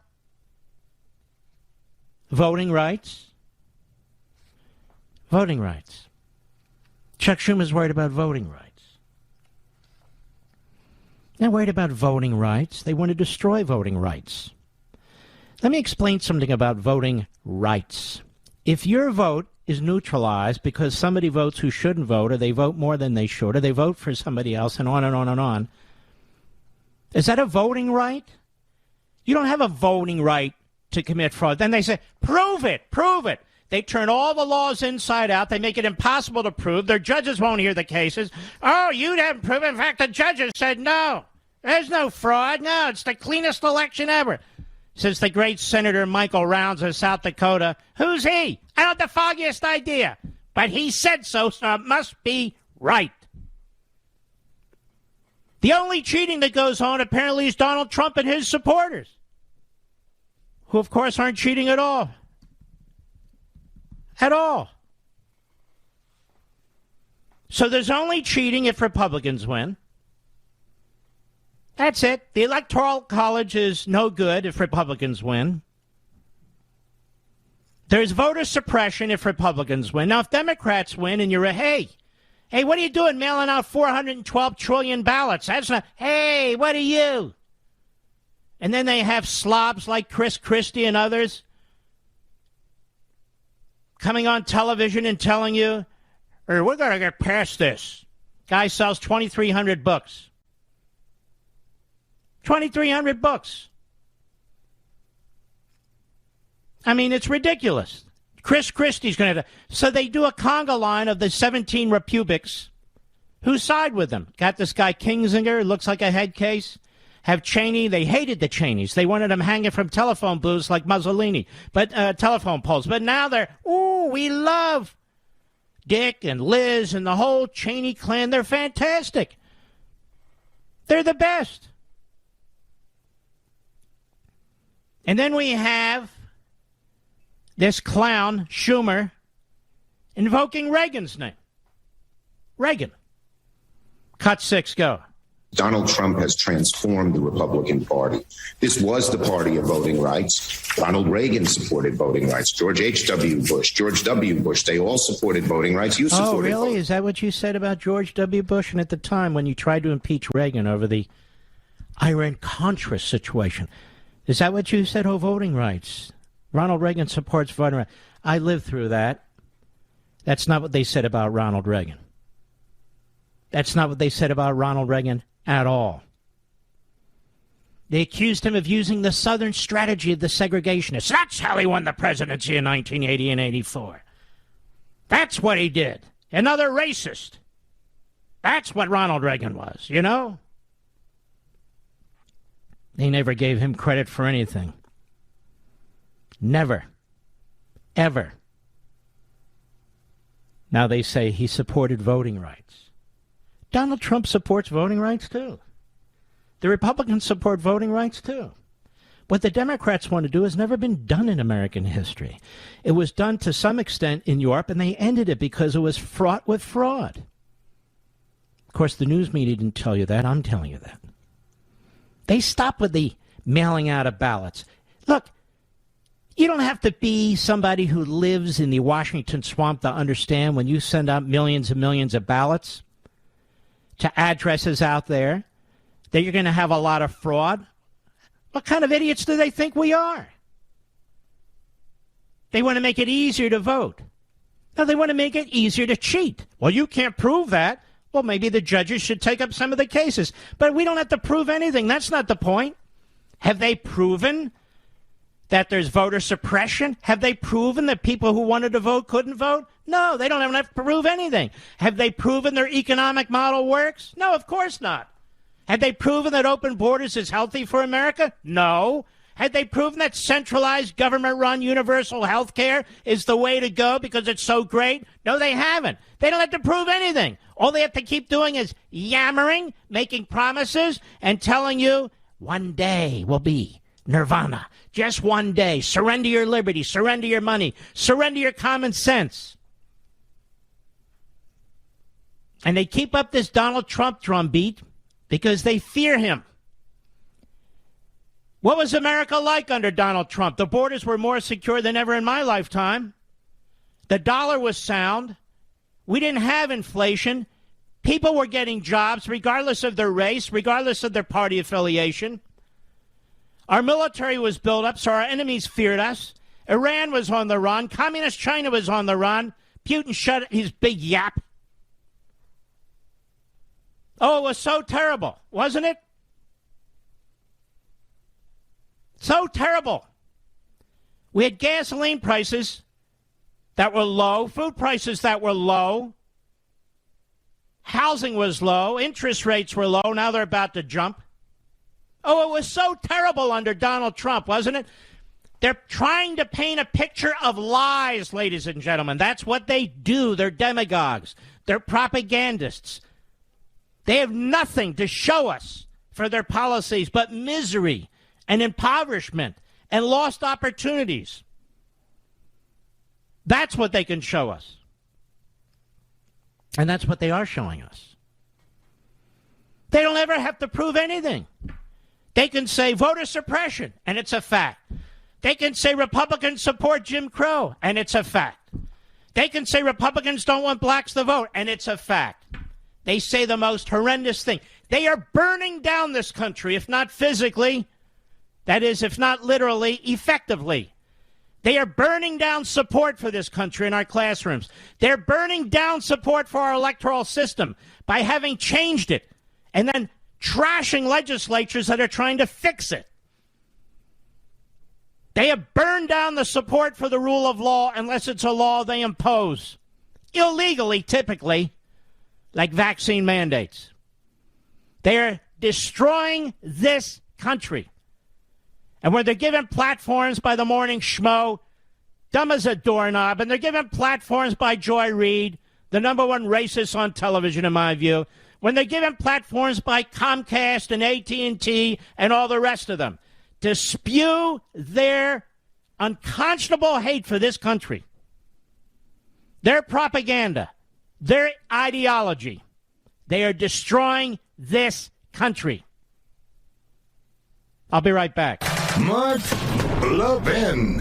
voting rights. Voting rights. Chuck Schumer's worried about voting rights. They're worried about voting rights. They want to destroy voting rights. Let me explain something about voting rights. If your vote is neutralized because somebody votes who shouldn't vote, or they vote more than they should, or they vote for somebody else, and on and on and on, is that a voting right? You don't have a voting right to commit fraud. Then they say, prove it, prove it. They turn all the laws inside out. They make it impossible to prove. Their judges won't hear the cases. Oh, you haven't proven. In fact, the judges said no. There's no fraud. No, it's the cleanest election ever. Says the great Senator Michael Rounds of South Dakota. Who's he? I don't have the foggiest idea. But he said so, so it must be right. The only cheating that goes on apparently is Donald Trump and his supporters, who, of course, aren't cheating at all. At all. So there's only cheating if Republicans win. That's it. The Electoral College is no good if Republicans win. There's voter suppression if Republicans win. Now, if Democrats win and you're hey, what are you doing mailing out 412 trillion ballots? That's not, hey, what are you? And then they have slobs like Chris Christie and others coming on television and telling you, we're going to get past this. Guy sells 2,300 books. 2,300 books. I mean, it's ridiculous. Chris Christie's going to... So they do a conga line of the 17 Republics who side with them. Got this guy Kinzinger, looks like a head case. Have Cheney. They hated the Cheneys. They wanted them hanging from telephone booths like Mussolini, but telephone poles. But now they're, we love Dick and Liz and the whole Cheney clan. They're fantastic. They're the best. And then we have this clown, Schumer, invoking Reagan's name. Reagan. Cut 6, go. Donald Trump has transformed the Republican Party. This was the party of voting rights. Ronald Reagan supported voting rights. George H.W. Bush, George W. Bush, they all supported voting rights. You supported really? Voting. Is that what you said about George W. Bush? And at the time when you tried to impeach Reagan over the Iran-Contra situation, is that what you said? Oh, voting rights. Ronald Reagan supports voting rights. I lived through that. That's not what they said about Ronald Reagan. That's not what they said about Ronald Reagan at all. They accused him of using the Southern strategy of the segregationists. That's how he won the presidency in 1980 and 84. That's what he did. Another racist. That's what Ronald Reagan was, you know? They never gave him credit for anything. Never. Ever. Now they say he supported voting rights. Donald Trump supports voting rights, too. The Republicans support voting rights, too. What the Democrats want to do has never been done in American history. It was done to some extent in Europe, and they ended it because it was fraught with fraud. Of course, the news media didn't tell you that. I'm telling you that. They stopped with the mailing out of ballots. Look, you don't have to be somebody who lives in the Washington swamp to understand when you send out millions and millions of ballots to addresses out there that you're going to have a lot of fraud. What kind of idiots do they think we are? They want to make it easier to vote. No, they want to make it easier to cheat. Well, you can't prove that. Well, maybe the judges should take up some of the cases. But we don't have to prove anything. That's not the point. Have they proven that there's voter suppression? Have they proven that people who wanted to vote couldn't vote? No, they don't even have to prove anything. Have they proven their economic model works? No, of course not. Had they proven that open borders is healthy for America? No. Had they proven that centralized government-run universal health care is the way to go because it's so great? No, they haven't. They don't have to prove anything. All they have to keep doing is yammering, making promises, and telling you one day will be nirvana. Just one day. Surrender your liberty. Surrender your money. Surrender your common sense. And they keep up this Donald Trump drumbeat because they fear him. What was America like under Donald Trump? The borders were more secure than ever in my lifetime. The dollar was sound. We didn't have inflation. People were getting jobs regardless of their race, regardless of their party affiliation. Our military was built up so our enemies feared us. Iran was on the run. Communist China was on the run. Putin shut his big yap. Oh, it was so terrible, wasn't it? So terrible. We had gasoline prices that were low, food prices that were low, housing was low, interest rates were low, now they're about to jump. Oh, it was so terrible under Donald Trump, wasn't it? They're trying to paint a picture of lies, ladies and gentlemen. That's what they do. They're demagogues. They're propagandists. They have nothing to show us for their policies but misery and impoverishment and lost opportunities. That's what they can show us. And that's what they are showing us. They don't ever have to prove anything. They can say voter suppression, and it's a fact. They can say Republicans support Jim Crow, and it's a fact. They can say Republicans don't want blacks to vote, and it's a fact. They say the most horrendous thing. They are burning down this country, if not physically, that is, if not literally, effectively. They are burning down support for this country in our classrooms. They're burning down support for our electoral system by having changed it and then trashing legislatures that are trying to fix it. They have burned down the support for the rule of law unless it's a law they impose. Illegally, typically, like vaccine mandates. They are destroying this country. And when they're given platforms by the morning schmo, dumb as a doorknob, and they're given platforms by Joy Reid, the number one racist on television in my view, when they're given platforms by Comcast and AT&T and all the rest of them to spew their unconscionable hate for this country, their propaganda, their ideology, they are destroying this country. I'll be right back. Mark Levin.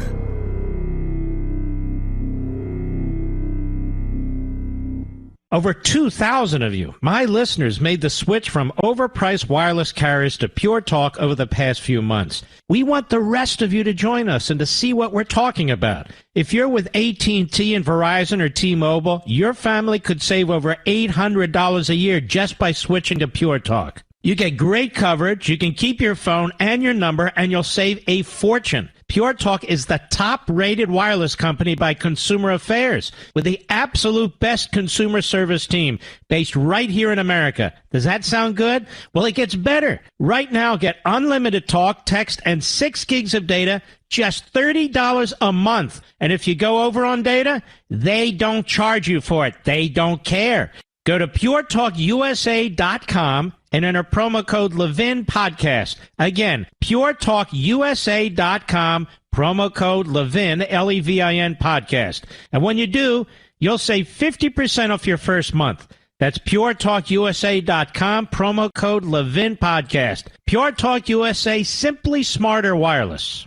Over 2,000 of you, my listeners, made the switch from overpriced wireless carriers to Pure Talk over the past few months. We want the rest of you to join us and to see what we're talking about. If you're with AT&T and Verizon or T-Mobile, your family could save over $800 a year just by switching to Pure Talk. You get great coverage, you can keep your phone and your number, and you'll save a fortune. Pure Talk is the top-rated wireless company by Consumer Affairs with the absolute best consumer service team based right here in America. Does that sound good? Well, it gets better. Right now, get unlimited talk, text, and 6 gigs of data, just $30 a month. And if you go over on data, they don't charge you for it. They don't care. Go to puretalkusa.com and enter promo code Levin Podcast. Again, puretalkusa.com, promo code Levin, Levin Podcast. And when you do, you'll save 50% off your first month. That's puretalkusa.com, promo code Levin Podcast. Pure Talk USA, simply smarter wireless.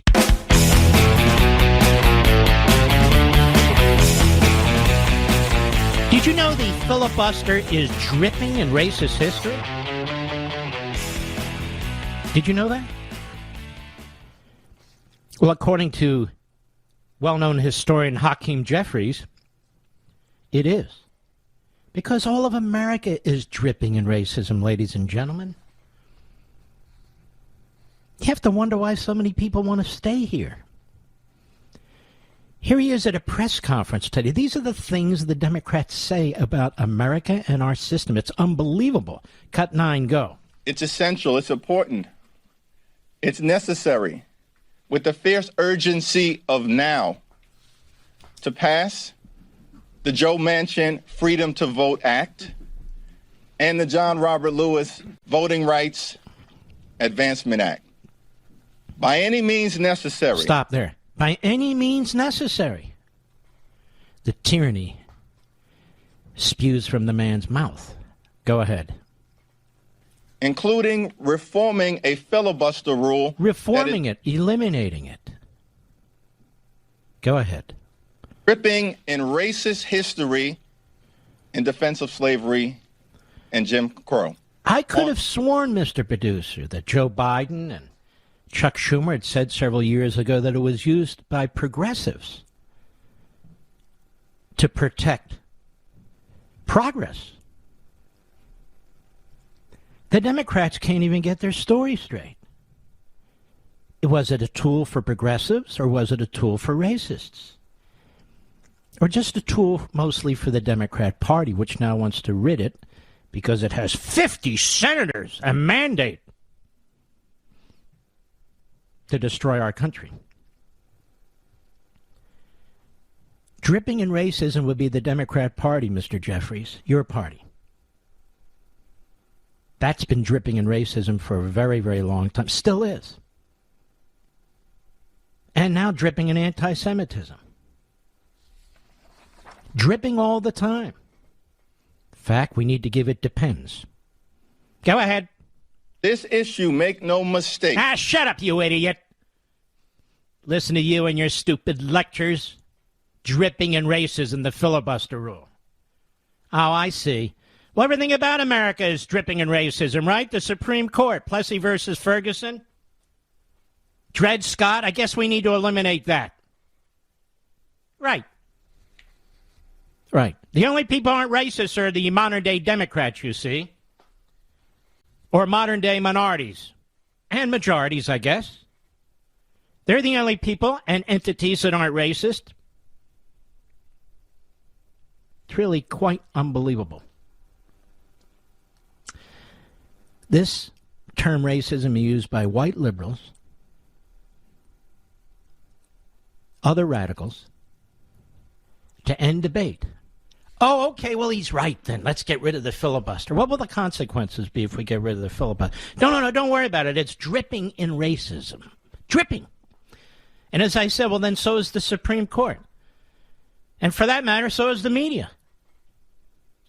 Did you know the filibuster is dripping in racist history? Did you know that? Well, according to well-known historian Hakeem Jeffries, it is. Because all of America is dripping in racism, ladies and gentlemen. You have to wonder why so many people want to stay here. Here he is at a press conference today. These are the things the Democrats say about America and our system. It's unbelievable. Cut 9, go. It's essential. It's important. It's necessary. With the fierce urgency of now to pass the Joe Manchin Freedom to Vote Act and the John Robert Lewis Voting Rights Advancement Act. By any means necessary. Stop there. By any means necessary. The tyranny spews from the man's mouth. Go ahead. Including reforming a filibuster rule. Reforming it, eliminating it. Go ahead. Gripping in racist history in defense of slavery and Jim Crow. I could have sworn, Mr. Producer, that Joe Biden and Chuck Schumer had said several years ago that it was used by progressives to protect progress. The Democrats can't even get their story straight. Was it a tool for progressives, or was it a tool for racists? Or just a tool mostly for the Democrat Party, which now wants to rid it because it has 50 senators, a mandate to destroy our country. Dripping in racism would be the Democrat Party, Mr. Jeffries, your party. That's been dripping in racism for a very, very long time. Still is. And now dripping in anti-Semitism. Dripping all the time. In fact, we need to give it depends. Go ahead. This issue, make no mistake. Ah, shut up, you idiot. Listen to you and your stupid lectures. Dripping in racism, the filibuster rule. Oh, I see. Well, everything about America is dripping in racism, right? The Supreme Court, Plessy versus Ferguson. Dred Scott, I guess we need to eliminate that. Right. Right. The only people who aren't racist are the modern-day Democrats, you see. Or modern-day minorities. And majorities, I guess. They're the only people and entities that aren't racist. It's really quite unbelievable. This term racism is used by white liberals, other radicals, to end debate. Oh, okay, well, he's right then. Let's get rid of the filibuster. What will the consequences be if we get rid of the filibuster? No, don't worry about it. It's dripping in racism. Dripping. And as I said, well, then so is the Supreme Court. And for that matter, so is the media.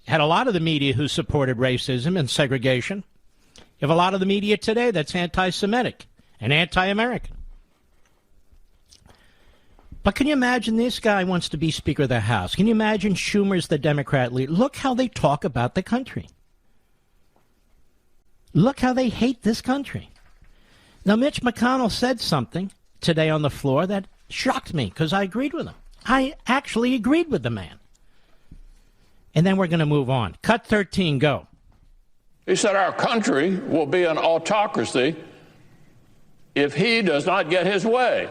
Had a lot of the media who supported racism and segregation. You have a lot of the media today that's anti-Semitic and anti-American. But can you imagine this guy wants to be Speaker of the House? Can you imagine Schumer's the Democrat leader? Look how they talk about the country. Look how they hate this country. Now, Mitch McConnell said something today on the floor that shocked me because I agreed with him. I actually agreed with the man. And then we're going to move on. Cut 13, go. He said our country will be an autocracy if he does not get his way.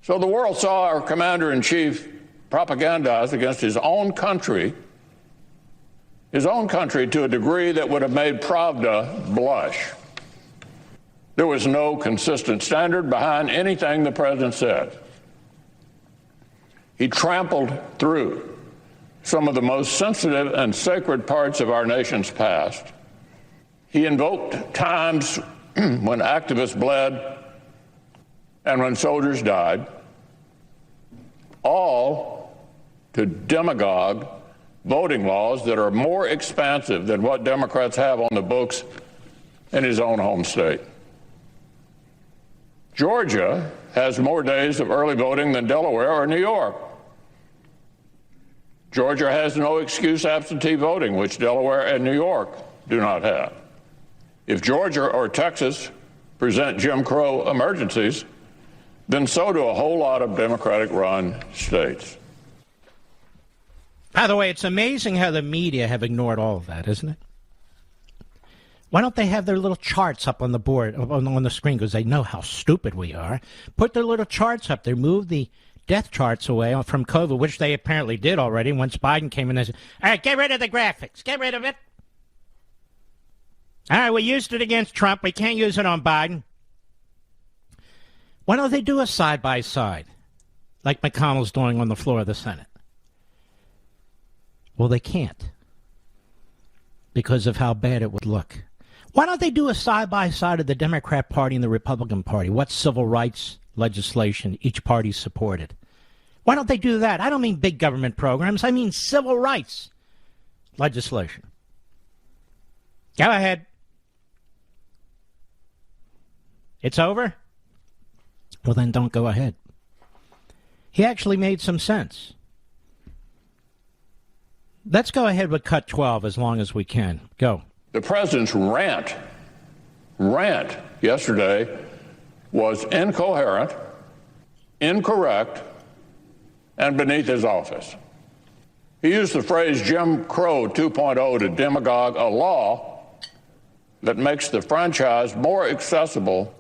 So the world saw our commander-in-chief propagandize against his own country to a degree that would have made Pravda blush. There was no consistent standard behind anything the president said. He trampled through some of the most sensitive and sacred parts of our nation's past. He invoked times when activists bled and when soldiers died, all to demagogue voting laws that are more expansive than what Democrats have on the books in his own home state. Georgia has more days of early voting than Delaware or New York. Georgia has no excuse absentee voting, which Delaware and New York do not have. If Georgia or Texas present Jim Crow emergencies, then so do a whole lot of Democratic-run states. By the way, it's amazing how the media have ignored all of that, isn't it? Why don't they have their little charts up on the board, on the screen, because they know how stupid we are? Put their little charts up there. Move the death charts away from COVID, which they apparently did already once Biden came in and said, all right, get rid of the graphics. Get rid of it. All right, we used it against Trump. We can't use it on Biden. Why don't they do a side-by-side like McConnell's doing on the floor of the Senate? Well, they can't because of how bad it would look. Why don't they do a side-by-side of the Democrat Party and the Republican Party? What civil rights legislation each party supported? Why don't they do that? I don't mean big government programs. I mean civil rights legislation. Go ahead. It's over? Well, then don't go ahead. He actually made some sense. Let's go ahead with cut 12 as long as we can. Go. The president's rant yesterday was incoherent, incorrect, and beneath his office. He used the phrase Jim Crow 2.0 to demagogue a law that makes the franchise more accessible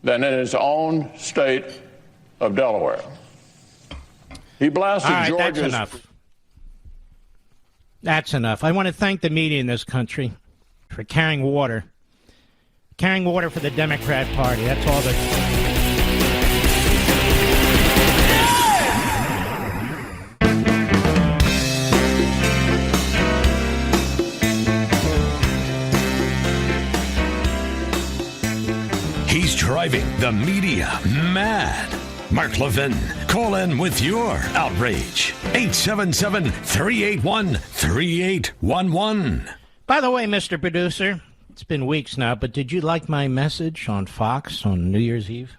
than in his own state of Delaware. He blasted Georgia's... That's enough. That's enough. I want to thank the media in this country for carrying water for the Democrat Party. That's all that... He's driving the media mad. Mark Levin, call in with your outrage. 877-381-3811. By the way, Mr. Producer, it's been weeks now, but did you like my message on Fox on New Year's Eve?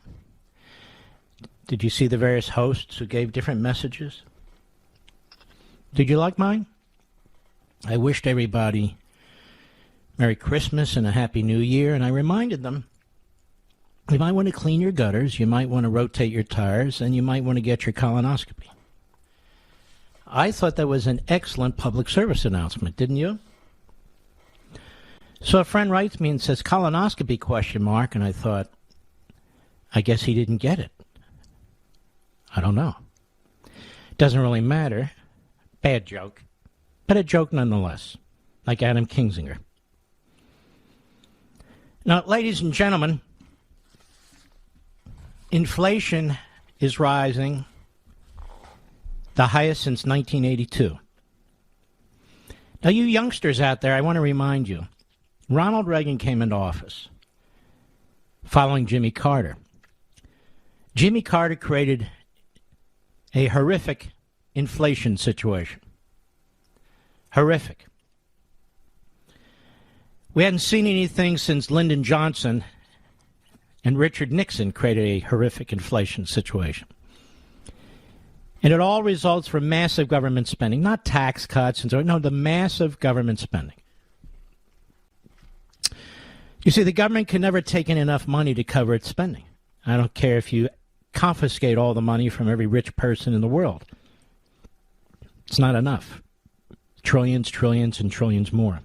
Did you see the various hosts who gave different messages? Did you like mine? I wished everybody Merry Christmas and a Happy New Year, and I reminded them you might want to clean your gutters, you might want to rotate your tires, and you might want to get your colonoscopy. I thought that was an excellent public service announcement, didn't you? So a friend writes me and says, colonoscopy, ? And I thought, I guess he didn't get it. I don't know. Doesn't really matter. Bad joke. But a joke nonetheless, like Adam Kinzinger. Now, ladies and gentlemen, inflation is rising, the highest since 1982. Now, you youngsters out there, I want to remind you, Ronald Reagan came into office following Jimmy Carter. Jimmy Carter created a horrific inflation situation. Horrific. We hadn't seen anything since Lyndon Johnson and Richard Nixon created a horrific inflation situation. And it all results from massive government spending, not tax cuts and so on. No, the massive government spending. You see, the government can never take in enough money to cover its spending. I don't care if you confiscate all the money from every rich person in the world. It's not enough. Trillions, trillions, and trillions more.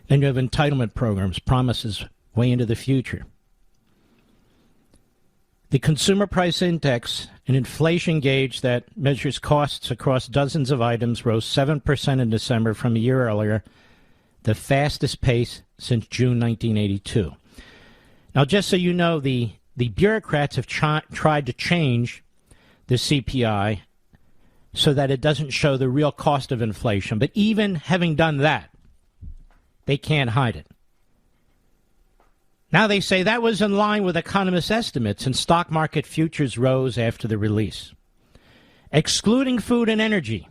Then you have entitlement programs, promises way into the future. The Consumer Price Index, an inflation gauge that measures costs across dozens of items, rose 7% in December from a year earlier, the fastest pace since June 1982. Now, just so you know, the bureaucrats have tried to change the CPI so that it doesn't show the real cost of inflation. But even having done that, they can't hide it. Now they say that was in line with economists' estimates, and stock market futures rose after the release. Excluding food and energy,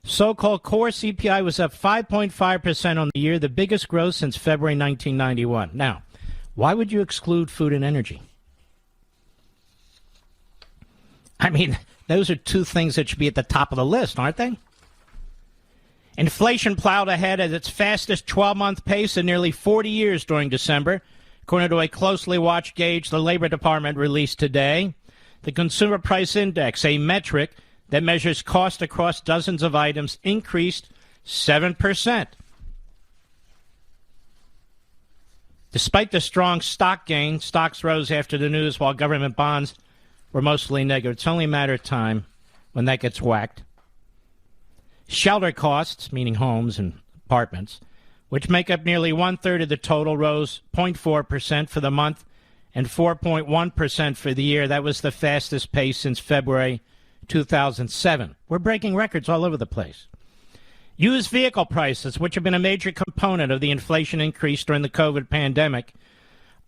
so-called core CPI was up 5.5% on the year, the biggest growth since February 1991. Now, why would you exclude food and energy? I mean, those are two things that should be at the top of the list, aren't they? Inflation plowed ahead at its fastest 12-month pace in nearly 40 years during December, according to a closely watched gauge the Labor Department released today. The Consumer Price Index, a metric that measures cost across dozens of items, increased 7%. Despite the strong stock gain, stocks rose after the news while government bonds were mostly negative. It's only a matter of time when that gets whacked. Shelter costs, meaning homes and apartments, which make up nearly one-third of the total, rose 0.4% for the month and 4.1% for the year. That was the fastest pace since February 2007. We're breaking records all over the place. Used vehicle prices, which have been a major component of the inflation increase during the COVID pandemic,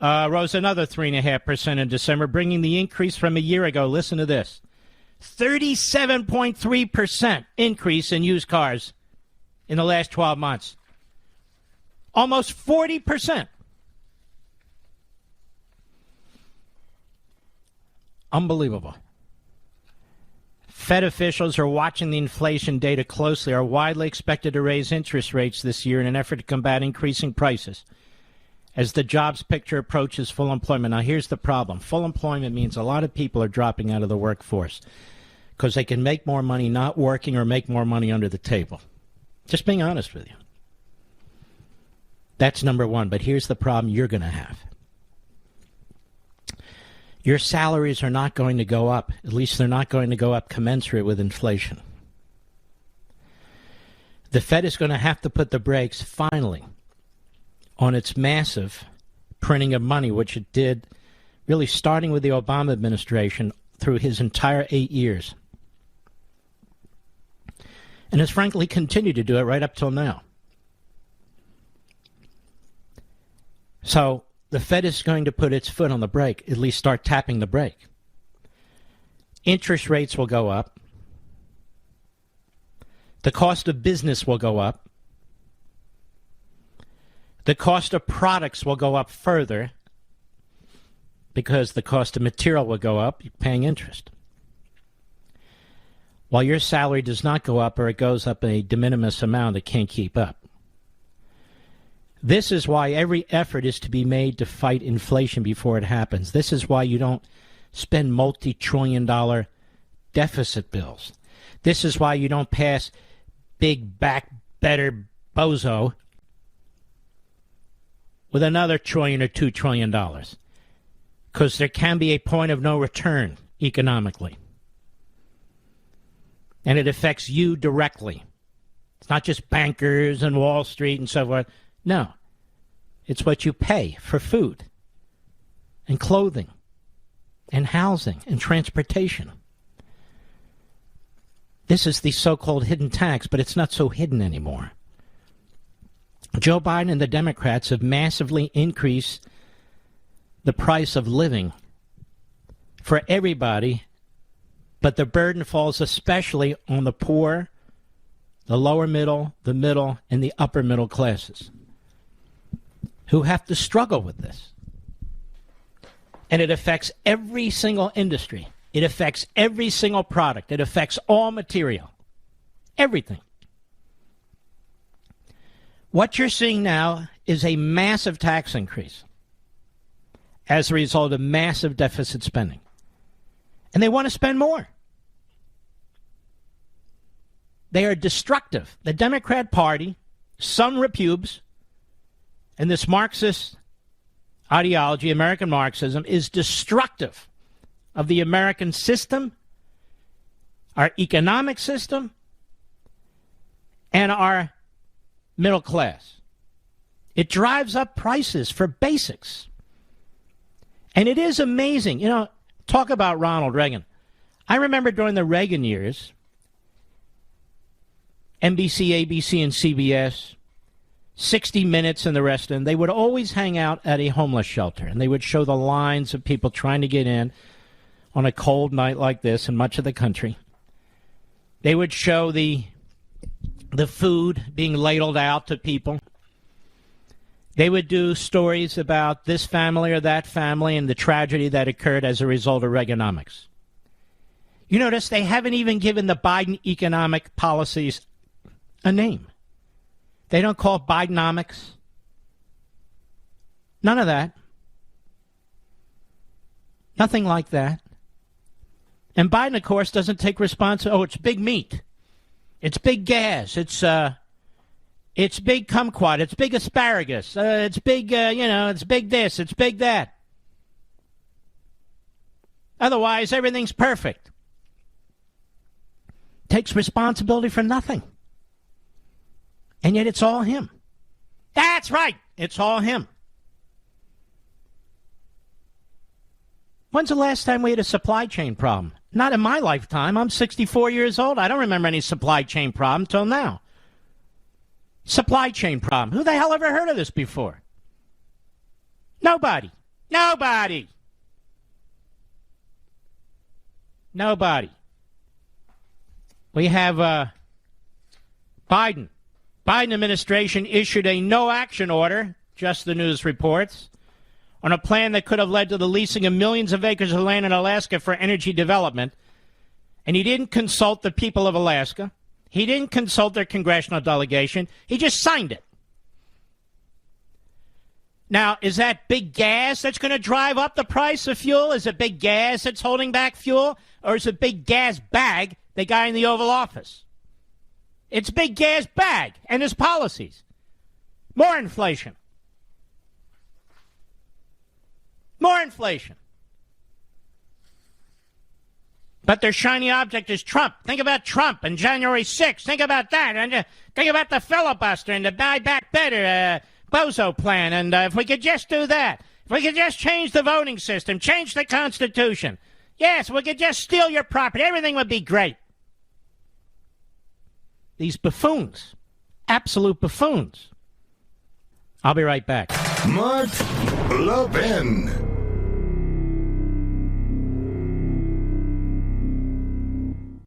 rose another 3.5% in December, bringing the increase from a year ago. Listen to this. 37.3% increase in used cars in the last 12 months. Almost 40%. Unbelievable. Fed officials are watching the inflation data closely, are widely expected to raise interest rates this year in an effort to combat increasing prices as the jobs picture approaches full employment. Now, here's the problem. Full employment means a lot of people are dropping out of the workforce because they can make more money not working or make more money under the table. Just being honest with you. That's number one. But here's the problem you're going to have. Your salaries are not going to go up. At least they're not going to go up commensurate with inflation. The Fed is going to have to put the brakes, finally, on its massive printing of money, which it did really starting with the Obama administration through his entire 8 years. And has frankly continued to do it right up till now. So the Fed is going to put its foot on the brake, at least start tapping the brake. Interest rates will go up. The cost of business will go up. The cost of products will go up further because the cost of material will go up. You're paying interest. While your salary does not go up or it goes up a de minimis amount, it can't keep up. This is why every effort is to be made to fight inflation before it happens. This is why you don't spend multi-trillion-dollar deficit bills. This is why you don't pass big back better bozo with another trillion or $2 trillion. Because there can be a point of no return economically. And it affects you directly. It's not just bankers and Wall Street and so forth. No. It's what you pay for food and clothing and housing and transportation. This is the so-called hidden tax, but it's not so hidden anymore. Joe Biden and the Democrats have massively increased the price of living for everybody, but the burden falls especially on the poor, the lower middle, and the upper middle classes, who have to struggle with this. And it affects every single industry. It affects every single product. It affects all material. Everything. What you're seeing now is a massive tax increase as a result of massive deficit spending. And they want to spend more. They are destructive. The Democrat Party, some repubes, and this Marxist ideology, American Marxism, is destructive of the American system, our economic system, and our middle class. It drives up prices for basics. And it is amazing. You know, talk about Ronald Reagan. I remember during the Reagan years, NBC, ABC, and CBS, 60 Minutes and the rest of them, they would always hang out at a homeless shelter, and they would show the lines of people trying to get in on a cold night like this in much of the country. They would show the food being ladled out to people. They would do stories about this family or that family and the tragedy that occurred as a result of Reaganomics. You notice they haven't even given the Biden economic policies a name. They don't call it Bidenomics. None of that. Nothing like that. And Biden, of course, doesn't take responsibility. Oh, it's big meat. It's big gas. It's big kumquat. It's big asparagus. It's big, it's big this. It's big that. Otherwise, everything's perfect. Takes responsibility for nothing. And yet it's all him. That's right. It's all him. When's the last time we had a supply chain problem? Not in my lifetime. I'm 64 years old. I don't remember any supply chain problem till now. Supply chain problem. Who the hell ever heard of this before? Nobody. Nobody. Nobody. We have Biden. Biden administration issued a no-action order, just the news reports, on a plan that could have led to the leasing of millions of acres of land in Alaska for energy development. And he didn't consult the people of Alaska. He didn't consult their congressional delegation. He just signed it. Now, is that big gas that's going to drive up the price of fuel? Is it big gas that's holding back fuel? Or is it big gas bag, the guy in the Oval Office? It's big gas bag and his policies. More inflation. More inflation. But their shiny object is Trump. Think about Trump and January 6th. Think about that. And think about the filibuster and the Buy Back Better bozo plan. And if we could just do that. If we could just change the voting system, change the Constitution. Yes, we could just steal your property. Everything would be great. These buffoons. Absolute buffoons. I'll be right back. Mark Levin.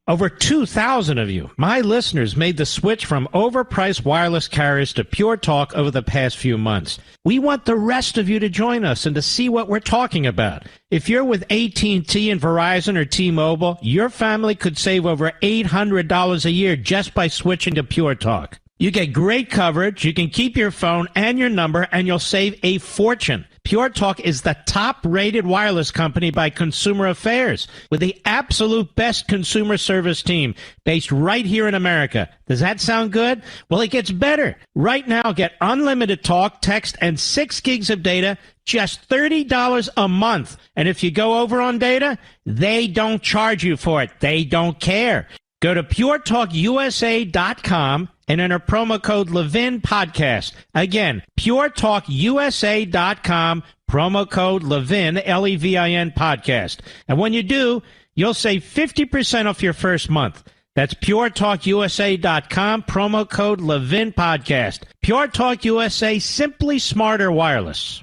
Over 2,000 of you, my listeners, made the switch from overpriced wireless carriers to Pure Talk over the past few months. We want the rest of you to join us and to see what we're talking about. If you're with AT&T and Verizon or T-Mobile, your family could save over $800 a year just by switching to Pure Talk. You get great coverage, you can keep your phone and your number, and you'll save a fortune. Pure Talk is the top-rated wireless company by Consumer Affairs, with the absolute best consumer service team based right here in America. Does that sound good? Well, it gets better. Right now, get unlimited talk, text, and 6 gigs of data, just $30 a month. And if you go over on data, they don't charge you for it. They don't care. Go to puretalkusa.com and enter promo code Levin Podcast. Again, puretalkusa.com, promo code Levin, Levin Podcast. And when you do, you'll save 50% off your first month. That's puretalkusa.com, promo code Levin Podcast. Pure Talk USA, simply smarter wireless.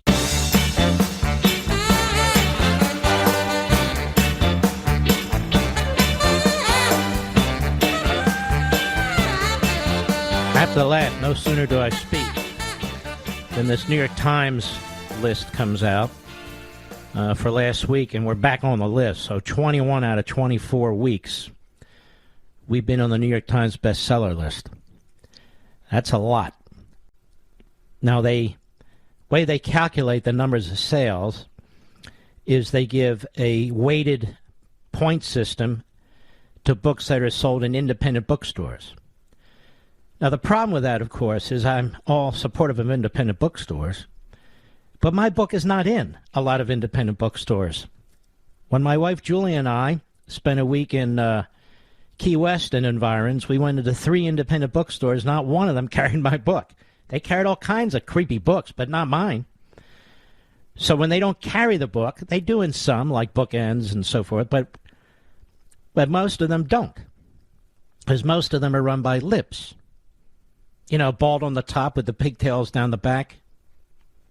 After that, no sooner do I speak than this New York Times list comes out for last week, and we're back on the list. So 21 out of 24 weeks, we've been on the New York Times bestseller list. That's a lot. Now, the way they calculate the numbers of sales is they give a weighted point system to books that are sold in independent bookstores. Now, the problem with that, of course, is I'm all supportive of independent bookstores, but my book is not in a lot of independent bookstores. When my wife Julie and I spent a week in Key West and environs, we went into 3 independent bookstores. Not one of them carried my book. They carried all kinds of creepy books, but not mine. So when they don't carry the book, they do in some, like Bookends and so forth, but most of them don't, because most of them are run by libs. You know, bald on the top with the pigtails down the back.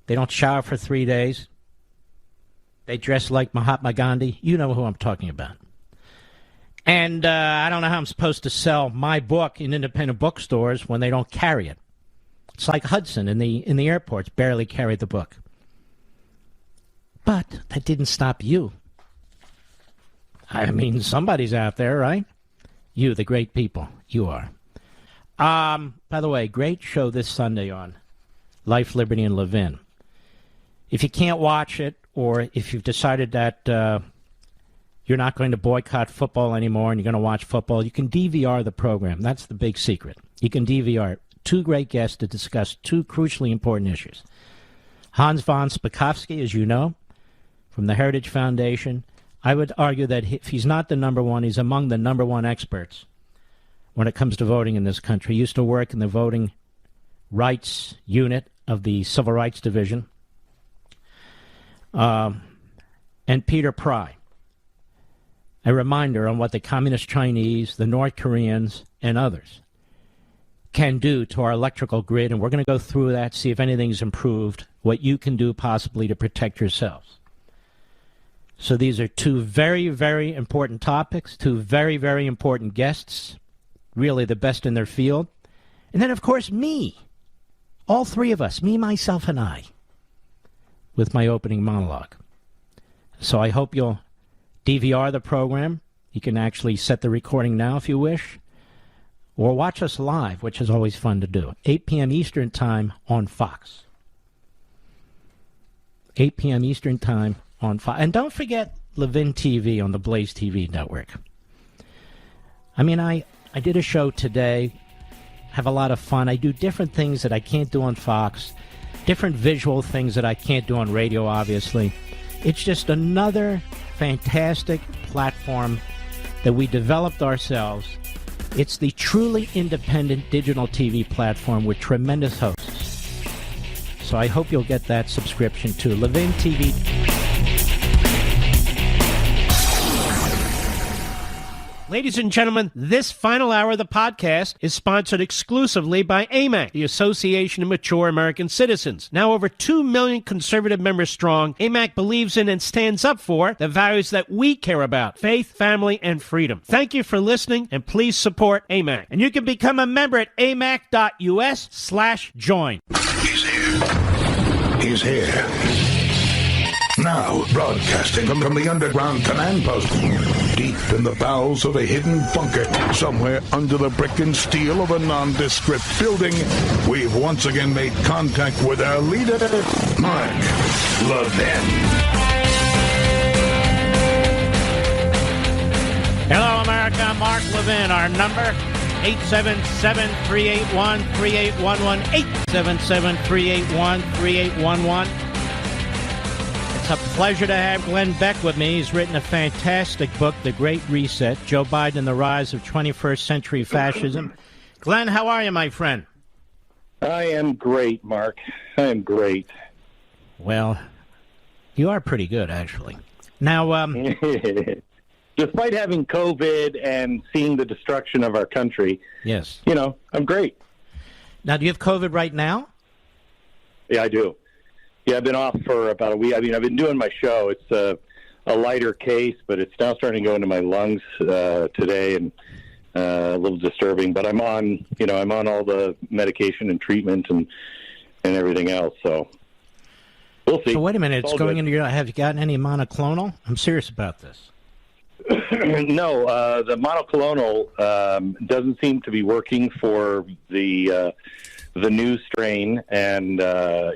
They don't shower for 3 days. They dress like Mahatma Gandhi. You know who I'm talking about. And I don't know how I'm supposed to sell my book in independent bookstores when they don't carry it. It's like Hudson in the airports barely carried the book. But that didn't stop you. I mean, somebody's out there, right? You, the great people. You are. By the way, great show this Sunday on Life, Liberty, and Levin. If you can't watch it, or if you've decided that you're not going to boycott football anymore and you're going to watch football, you can DVR the program. That's the big secret. You can DVR it. 2 great guests to discuss 2 crucially important issues. Hans von Spakovsky, as you know, from the Heritage Foundation, I would argue that if he's not the number one, he's among the number one experts when it comes to voting in this country. He used to work in the voting rights unit of the Civil Rights Division. And Peter Pry. A reminder on what the Communist Chinese, the North Koreans, and others can do to our electrical grid, and we're going to go through that, see if anything's improved, what you can do possibly to protect yourselves. So these are two very, very important topics, two very, very important guests, really the best in their field. And then, of course, me, all three of us, me, myself, and I, with my opening monologue. So I hope you'll DVR the program. You can actually set the recording now if you wish, or watch us live, which is always fun to do. 8 p.m. Eastern Time on Fox. 8 p.m. Eastern Time on Fox. And don't forget Levin TV on the Blaze TV network. I mean, I did a show today, have a lot of fun. I do different things that I can't do on Fox, different visual things that I can't do on radio, obviously. It's just another fantastic platform that we developed ourselves. It's the truly independent digital TV platform with tremendous hosts. So I hope you'll get that subscription too. Levin TV. Ladies and gentlemen, this final hour of the podcast is sponsored exclusively by AMAC, the Association of Mature American Citizens. Now over 2 million conservative members strong, AMAC believes in and stands up for the values that we care about: faith, family, and freedom. Thank you for listening, and please support AMAC. And you can become a member at amac.us/join. He's here. He's here. Now, broadcasting from the underground command post, deep in the bowels of a hidden bunker, somewhere under the brick and steel of a nondescript building, we've once again made contact with our leader, Mark Levin. Hello, America. Mark Levin. Our number, 877-381-3811, 877-381-3811. It's a pleasure to have Glenn Beck with me. He's written a fantastic book, The Great Reset, Joe Biden and the Rise of 21st Century Fascism. Glenn, how are you, my friend? I am great, Mark. I am great. Well, you are pretty good, actually. Now, despite having COVID and seeing the destruction of our country, yes, you know, I'm great. Now, do you have COVID right now? Yeah, I do. Yeah, I've been off for about a week. I mean, I've been doing my show. It's a lighter case, but it's now starting to go into my lungs today, and a little disturbing. But I'm on all the medication and treatment and everything else. So we'll see. So wait a minute, it's going into your. Have you gotten any monoclonal? I'm serious about this. No, the monoclonal doesn't seem to be working for the new strain, and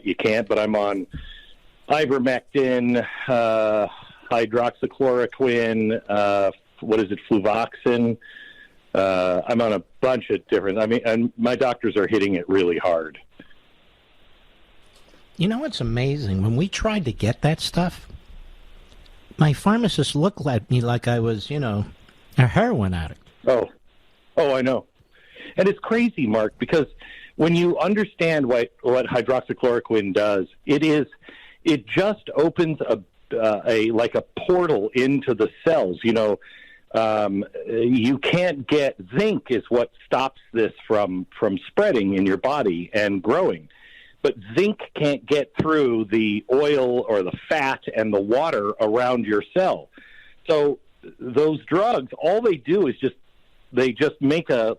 you can't. But I'm on ivermectin, hydroxychloroquine, fluvoxamine. I'm on a bunch of different. I mean, and my doctors are hitting it really hard. You know what's amazing? When we tried to get that stuff, my pharmacist looked at me like I was, a heroin addict. Oh, I know. And it's crazy, Mark, because when you understand what hydroxychloroquine does, it just opens a portal into the cells. You can't get zinc is what stops this from spreading in your body and growing. But zinc can't get through the oil or the fat and the water around your cell. So those drugs, all they do is just make a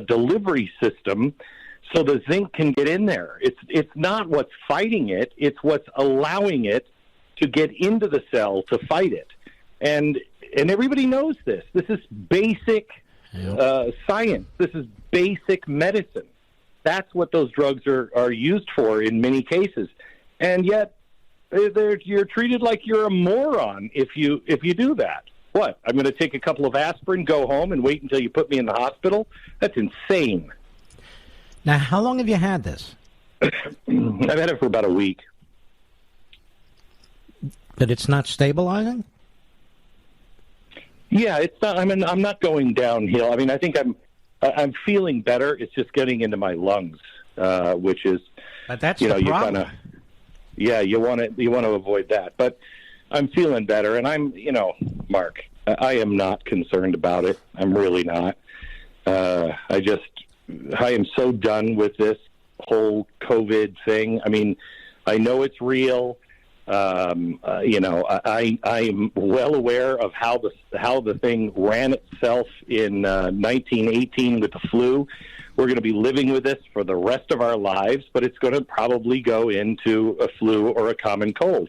delivery system so the zinc can get in there. It's not what's fighting it, it's what's allowing it to get into the cell to fight it. And everybody knows this. This is basic science. This is basic medicine. That's what those drugs are used for in many cases. And yet you're treated like you're a moron if you do that. What? I'm going to take a couple of aspirin, go home, and wait until you put me in the hospital? That's insane. Now, how long have you had this? I've had it for about a week. But it's not stabilizing? Yeah, it's not. I'm not going downhill. I mean, I think I'm feeling better. It's just getting into my lungs, which is. But that's the problem. You want to avoid that. But I'm feeling better, and I'm, Mark, I am not concerned about it. I'm really not. I am so done with this whole COVID thing. I mean, I know it's real. I'm well aware of how the thing ran itself in 1918 with the flu. We're going to be living with this for the rest of our lives, but it's going to probably go into a flu or a common cold.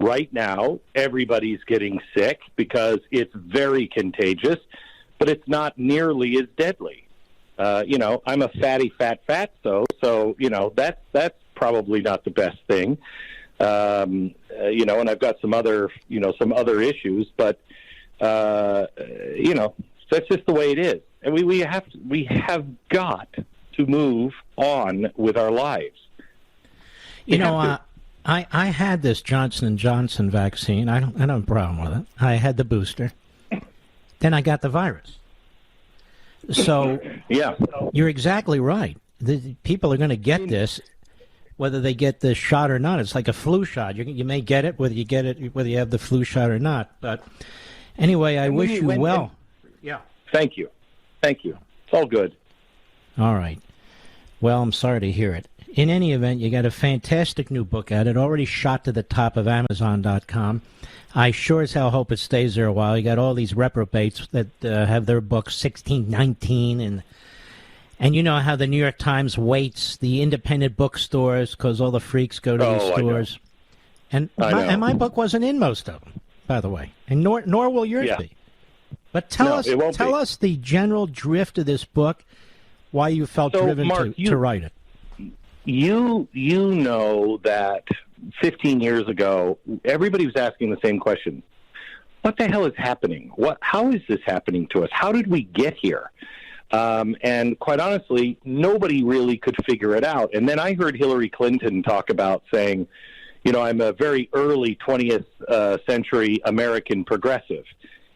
Right now, everybody's getting sick because it's very contagious, but it's not nearly as deadly. I'm a fatso, so that's probably not the best thing. And I've got some other issues, but that's just the way it is. And we have got to move on with our lives. I had this Johnson & Johnson vaccine. I don't have a problem with it. I had the booster. Then I got the virus. So yeah, you're exactly right. The people are going to get this, whether they get the shot or not. It's like a flu shot. You may get it, whether you have the flu shot or not. But anyway, I wish you well. Yeah. Thank you. It's all good. All right. Well, I'm sorry to hear it. In any event, you got a fantastic new book out. It already shot to the top of Amazon.com. I sure as hell hope it stays there a while. You got all these reprobates that have their books 16, 19, and you know how the New York Times waits the independent bookstores because all the freaks go to these stores. And my book wasn't in most of them, by the way, and nor will yours be. But tell us the general drift of this book, why you felt driven Mark, to write it. You know that 15 years ago, everybody was asking the same question. What the hell is happening? How is this happening to us? How did we get here? And quite honestly, nobody really could figure it out. And then I heard Hillary Clinton talk about saying, I'm a very early 20th century American progressive.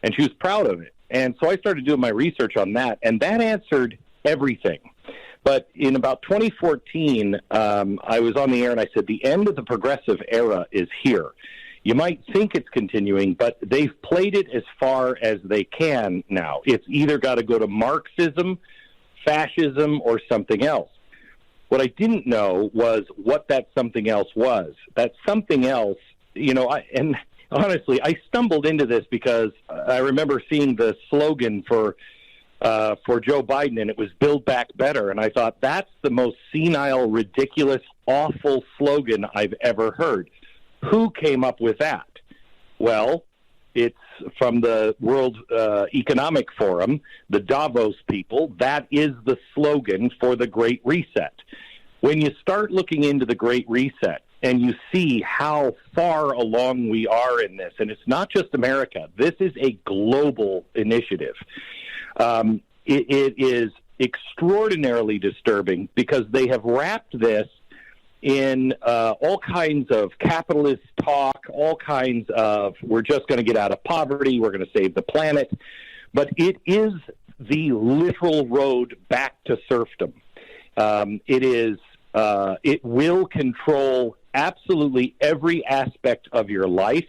And she was proud of it. And so I started doing my research on that, and that answered everything. But in about 2014, I was on the air and I said, the end of the progressive era is here. You might think it's continuing, but they've played it as far as they can now. It's either got to go to Marxism, fascism, or something else. What I didn't know was what that something else was. That something else, and honestly, I stumbled into this because I remember seeing the slogan for Joe Biden, and it was Build Back Better. And I thought, that's the most senile, ridiculous, awful slogan I've ever heard. Who came up with that? Well, it's from the World Economic Forum, the Davos people. That is the slogan for the Great Reset. When you start looking into the Great Reset and you see how far along we are in this, and it's not just America, this is a global initiative. It is extraordinarily disturbing because they have wrapped this in all kinds of capitalist talk, all kinds of we're just going to get out of poverty, we're going to save the planet. But it is the literal road back to serfdom. It will control absolutely every aspect of your life.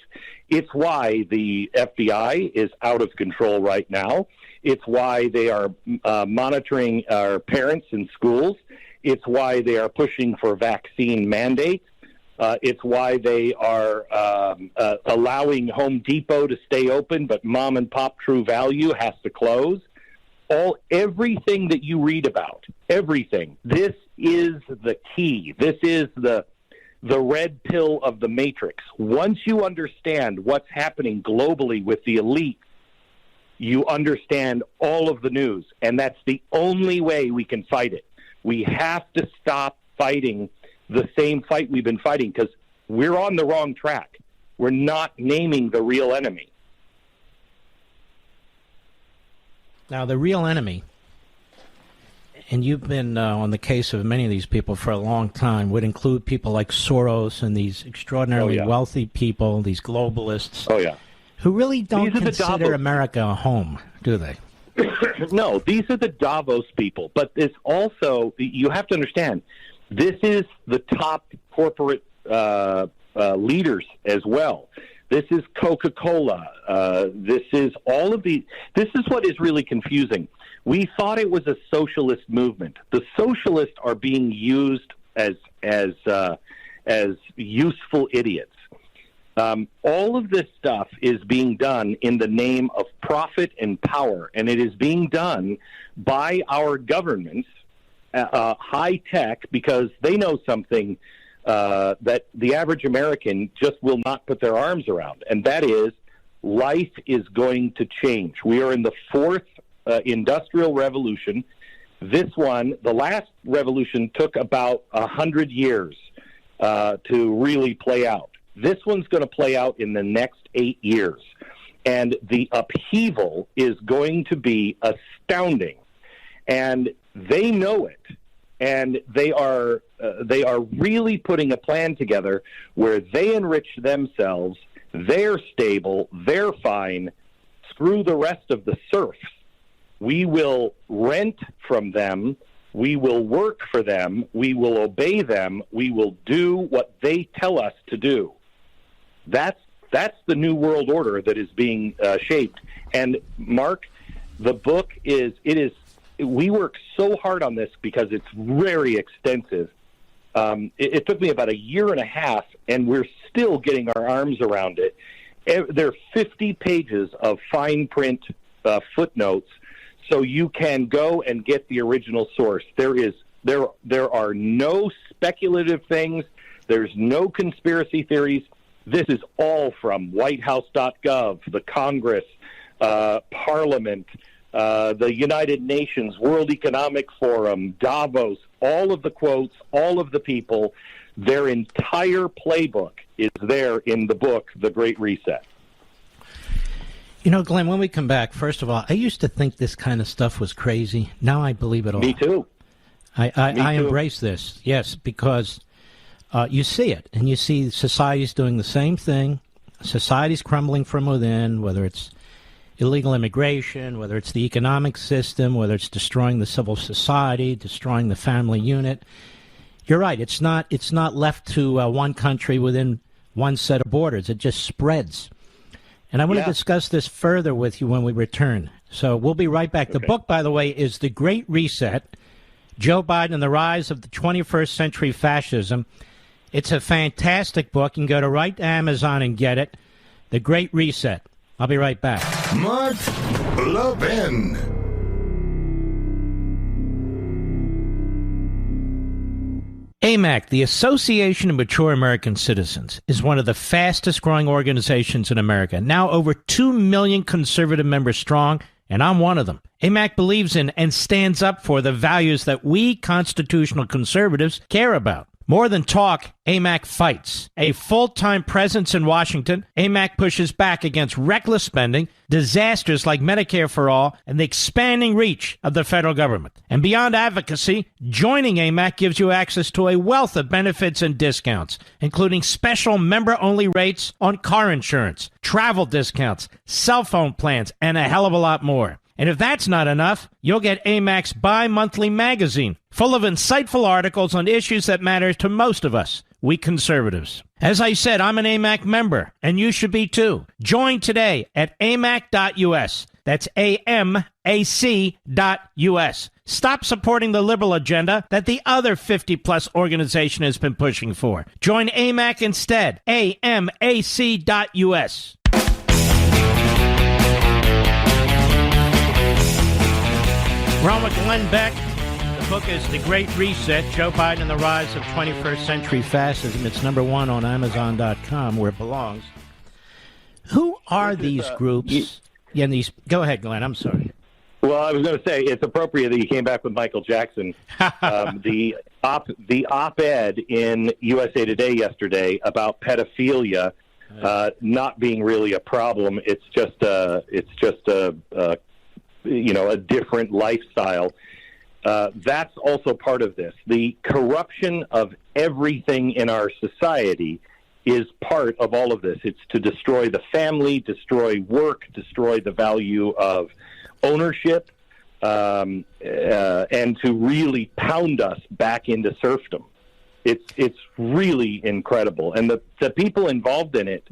It's why the FBI is out of control right now. It's why they are monitoring our parents in schools. It's why they are pushing for vaccine mandates. It's why they are allowing Home Depot to stay open, but mom and pop True Value has to close. Everything that you read about, everything. This is the key. This is the red pill of the matrix. Once you understand what's happening globally with the elite, you understand all of the news, and that's the only way we can fight it. We have to stop fighting the same fight we've been fighting because we're on the wrong track. We're not naming the real enemy. Now, the real enemy, and you've been on the case of many of these people for a long time, would include people like Soros and these extraordinarily wealthy people, these globalists. Oh, yeah. who really don't These are the consider Davos America a home, do they? No, these are the Davos people. But it's also, you have to understand, this is the top corporate leaders as well. This is Coca-Cola. This is all of the. This is what is really confusing. We thought it was a socialist movement. The socialists are being used as useful idiots. All of this stuff is being done in the name of profit and power, and it is being done by our governments, high tech, because they know something that the average American just will not put their arms around, and that is life is going to change. We are in the fourth industrial revolution. This one, the last revolution, took about 100 years to really play out. This one's going to play out in the next 8 years, and the upheaval is going to be astounding, and they know it. And they are really putting a plan together where they enrich themselves, they're stable, they're fine, screw the rest of the serfs. We will rent from them, we will work for them, we will obey them, we will do what they tell us to do. That's the new world order that is being shaped. And Mark, the book we work so hard on this because it's very extensive. It took me about a year and a half, and we're still getting our arms around it. There are 50 pages of fine print footnotes, so you can go and get the original source. There are no speculative things. There's no conspiracy theories. This is all from WhiteHouse.gov, the Congress, Parliament, the United Nations, World Economic Forum, Davos, all of the quotes, all of the people. Their entire playbook is there in the book, The Great Reset. You know, Glenn, when we come back, first of all, I used to think this kind of stuff was crazy. Now I believe it all. Me too. I embrace this, yes, because you see it, and you see society's doing the same thing. Society's crumbling from within, whether it's illegal immigration, whether it's the economic system, whether it's destroying the civil society, destroying the family unit. You're right. It's not left to one country within one set of borders. It just spreads. And I want to discuss this further with you when we return. So we'll be right back. Okay. The book, by the way, is The Great Reset, Joe Biden and the Rise of the 21st Century Fascism. It's a fantastic book. You can go right to Amazon and get it. The Great Reset. I'll be right back. Mark Levin. AMAC, the Association of Mature American Citizens, is one of the fastest growing organizations in America. Now over 2 million conservative members strong, and I'm one of them. AMAC believes in and stands up for the values that we constitutional conservatives care about. More than talk, AMAC fights. A full-time presence in Washington, AMAC pushes back against reckless spending, disasters like Medicare for All, and the expanding reach of the federal government. And beyond advocacy, joining AMAC gives you access to a wealth of benefits and discounts, including special member-only rates on car insurance, travel discounts, cell phone plans, and a hell of a lot more. And if that's not enough, you'll get AMAC's bi-monthly magazine, full of insightful articles on issues that matter to most of us, we conservatives. As I said, I'm an AMAC member, and you should be too. Join today at amac.us. That's AMAC.us. Stop supporting the liberal agenda that the other 50-plus organization has been pushing for. Join AMAC instead. AMAC.us. We're on with Glenn Beck. The book is The Great Reset, Joe Biden and the Rise of 21st Century Fascism. It's #1 on Amazon.com, where it belongs. Who are these groups? Go ahead, Glenn. I'm sorry. Well, I was going to say it's appropriate that you came back with Michael Jackson. The op-ed in USA Today yesterday about pedophilia not being really a problem. It's just a different lifestyle. That's also part of this. The corruption of everything in our society is part of all of this. It's to destroy the family, destroy work, destroy the value of ownership, and to really pound us back into serfdom. It's really incredible. And the people involved in it,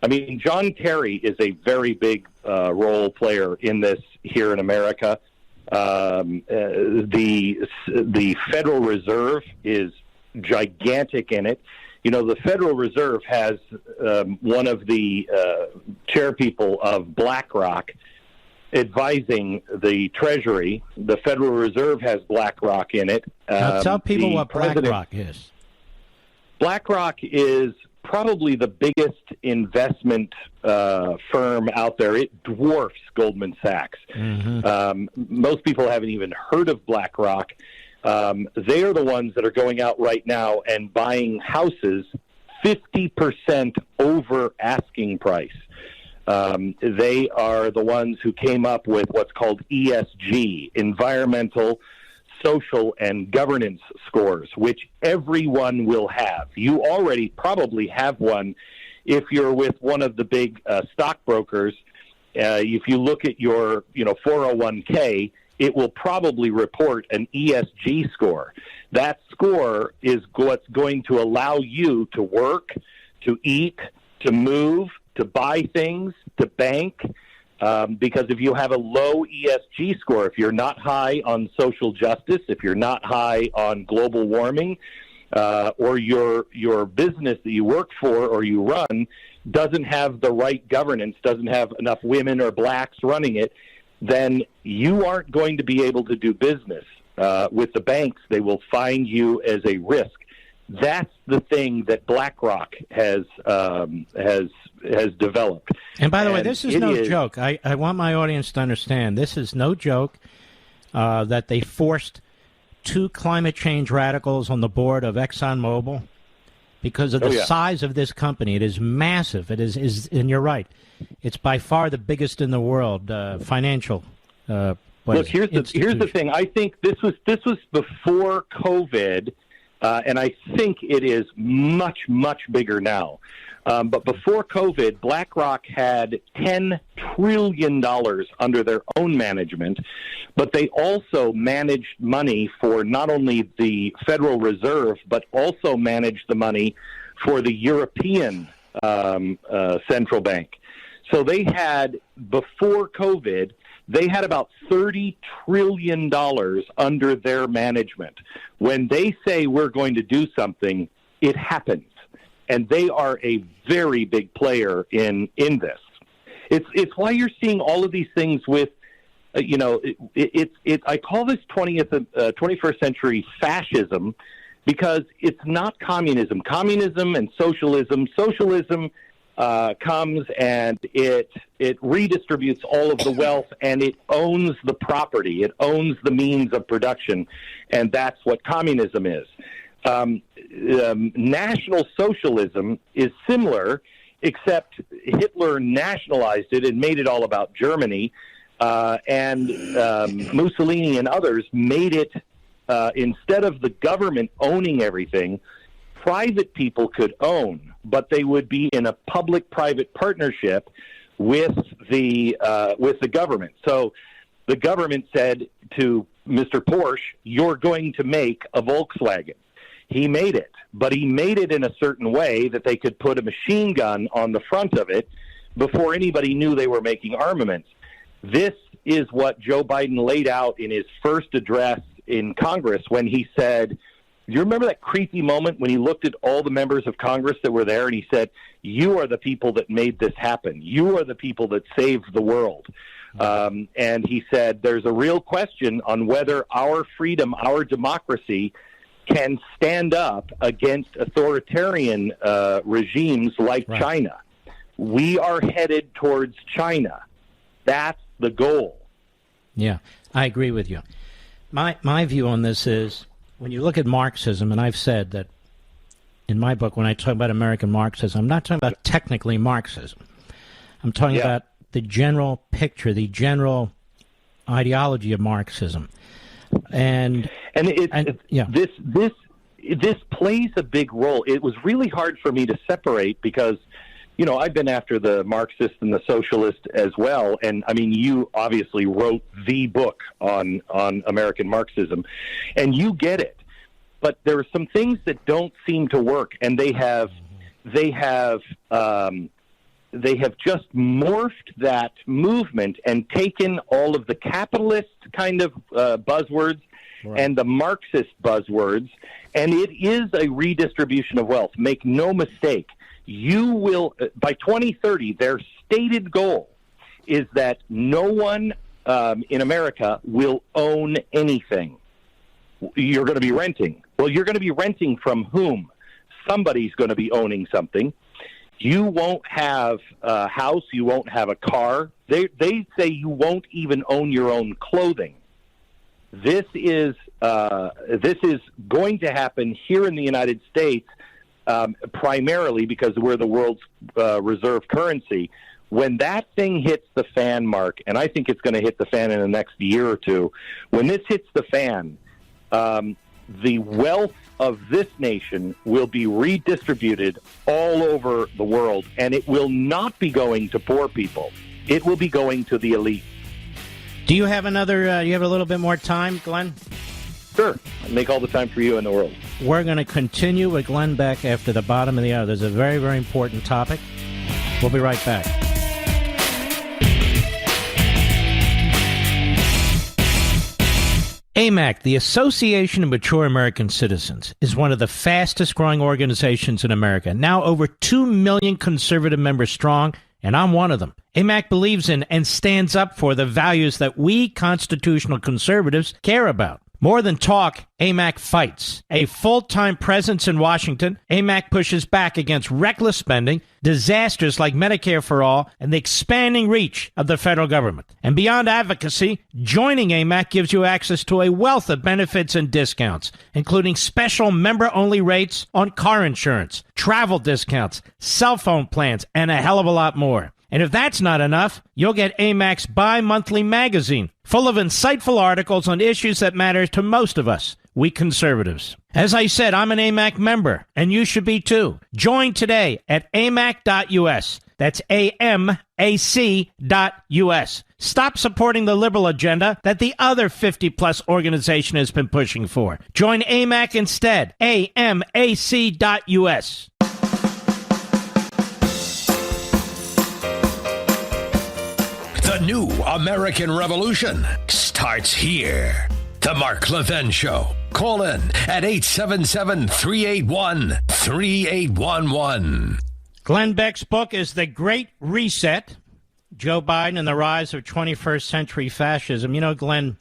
I mean, John Kerry is a very big role player in this here in America. The Federal Reserve is gigantic in it. You know, the Federal Reserve has one of the chairpeople of BlackRock advising the Treasury. The Federal Reserve has BlackRock in it. Now tell people what BlackRock is. BlackRock is probably the biggest investment firm out there. It dwarfs Goldman Sachs. Most people haven't even heard of BlackRock. They are the ones that are going out right now and buying houses 50% over asking price. They are the ones who came up with what's called ESG, environmental, social, and governance scores, which everyone will have. You already probably have one if you're with one of the big stockbrokers. If you look at your 401k, it will probably report an ESG score. That score is what's going to allow you to work, to eat, to move, to buy things, to bank, because if you have a low ESG score, if you're not high on social justice, if you're not high on global warming, or your business that you work for or you run doesn't have the right governance, doesn't have enough women or blacks running it, then you aren't going to be able to do business with the banks. They will find you as a risk. That's the thing that BlackRock has developed. And by the way, this is no joke. I want my audience to understand. This is no joke that they forced 2 climate change radicals on the board of ExxonMobil because of the size of this company. It is massive. It is, and you're right. It's by far the biggest in the world financial. Look, here's the thing. I think this was before COVID. And I think it is much, much bigger now. But before COVID, BlackRock had $10 trillion under their own management, but they also managed money for not only the Federal Reserve, but also managed the money for the European Central Bank. So they had, before COVID, they had about $30 trillion under their management. When they say we're going to do something, it happens. And they are a very big player in this. It's why you're seeing all of these things with, I call this 21st century fascism, because it's not communism. Communism and socialism comes and it redistributes all of the wealth, and it owns the property. It owns the means of production, and that's what communism is. National socialism is similar, except Hitler nationalized it and made it all about Germany, and Mussolini and others made it, instead of the government owning everything, private people could own, but they would be in a public-private partnership with the government. So the government said to Mr. Porsche, "You're going to make a Volkswagen." He made it, but he made it in a certain way that they could put a machine gun on the front of it before anybody knew they were making armaments. This is what Joe Biden laid out in his first address in Congress when he said, do you remember that creepy moment when he looked at all the members of Congress that were there and he said, "You are the people that made this happen. You are the people that saved the world." And he said, there's a real question on whether our freedom, our democracy, can stand up against authoritarian regimes like China. We are headed towards China. That's the goal. Yeah, I agree with you. My view on this is, when you look at Marxism, and I've said that in my book, when I talk about American Marxism, I'm not talking about technically Marxism. I'm talking about the general picture, the general ideology of Marxism. This this plays a big role. It was really hard for me to separate because, I've been after the Marxist and the socialist as well. And I mean, you obviously wrote the book on American Marxism, and you get it. But there are some things that don't seem to work, and they have just morphed that movement and taken all of the capitalist kind of buzzwords and the Marxist buzzwords, and it is a redistribution of wealth. Make no mistake. You will, by 2030, their stated goal is that no one in America will own anything. You're going to be renting. Well, you're going to be renting from whom? Somebody's going to be owning something. You won't have a house. You won't have a car. They say you won't even own your own clothing. This is going to happen here in the United States, primarily because we're the world's reserve currency. When that thing hits the fan, Mark, and I think it's going to hit the fan in the next year or two, when this hits the fan, the wealth of this nation will be redistributed all over the world, and it will not be going to poor people. It will be going to the elite. Do you have another, you have a little bit more time, Glenn? Sure. I'll make all the time for you in the world. We're going to continue with Glenn Beck after the bottom of the hour. There's a very, very important topic. We'll be right back. AMAC, the Association of Mature American Citizens, is one of the fastest growing organizations in America. Now over 2 million conservative members strong, and I'm one of them. AMAC believes in and stands up for the values that we constitutional conservatives care about. More than talk, AMAC fights. A full-time presence in Washington, AMAC pushes back against reckless spending, disasters like Medicare for All, and the expanding reach of the federal government. And beyond advocacy, joining AMAC gives you access to a wealth of benefits and discounts, including special member-only rates on car insurance, travel discounts, cell phone plans, and a hell of a lot more. And if that's not enough, you'll get AMAC's bi-monthly magazine, full of insightful articles on issues that matter to most of us, we conservatives. As I said, I'm an AMAC member, and you should be too. Join today at amac.us. That's AMAC.us. Stop supporting the liberal agenda that the other 50-plus organization has been pushing for. Join AMAC instead. AMAC.us. The new American Revolution starts here. The Mark Levin Show. Call in at 877-381-3811. Glenn Beck's book is The Great Reset, Joe Biden and the Rise of 21st Century Fascism. You know, Glenn,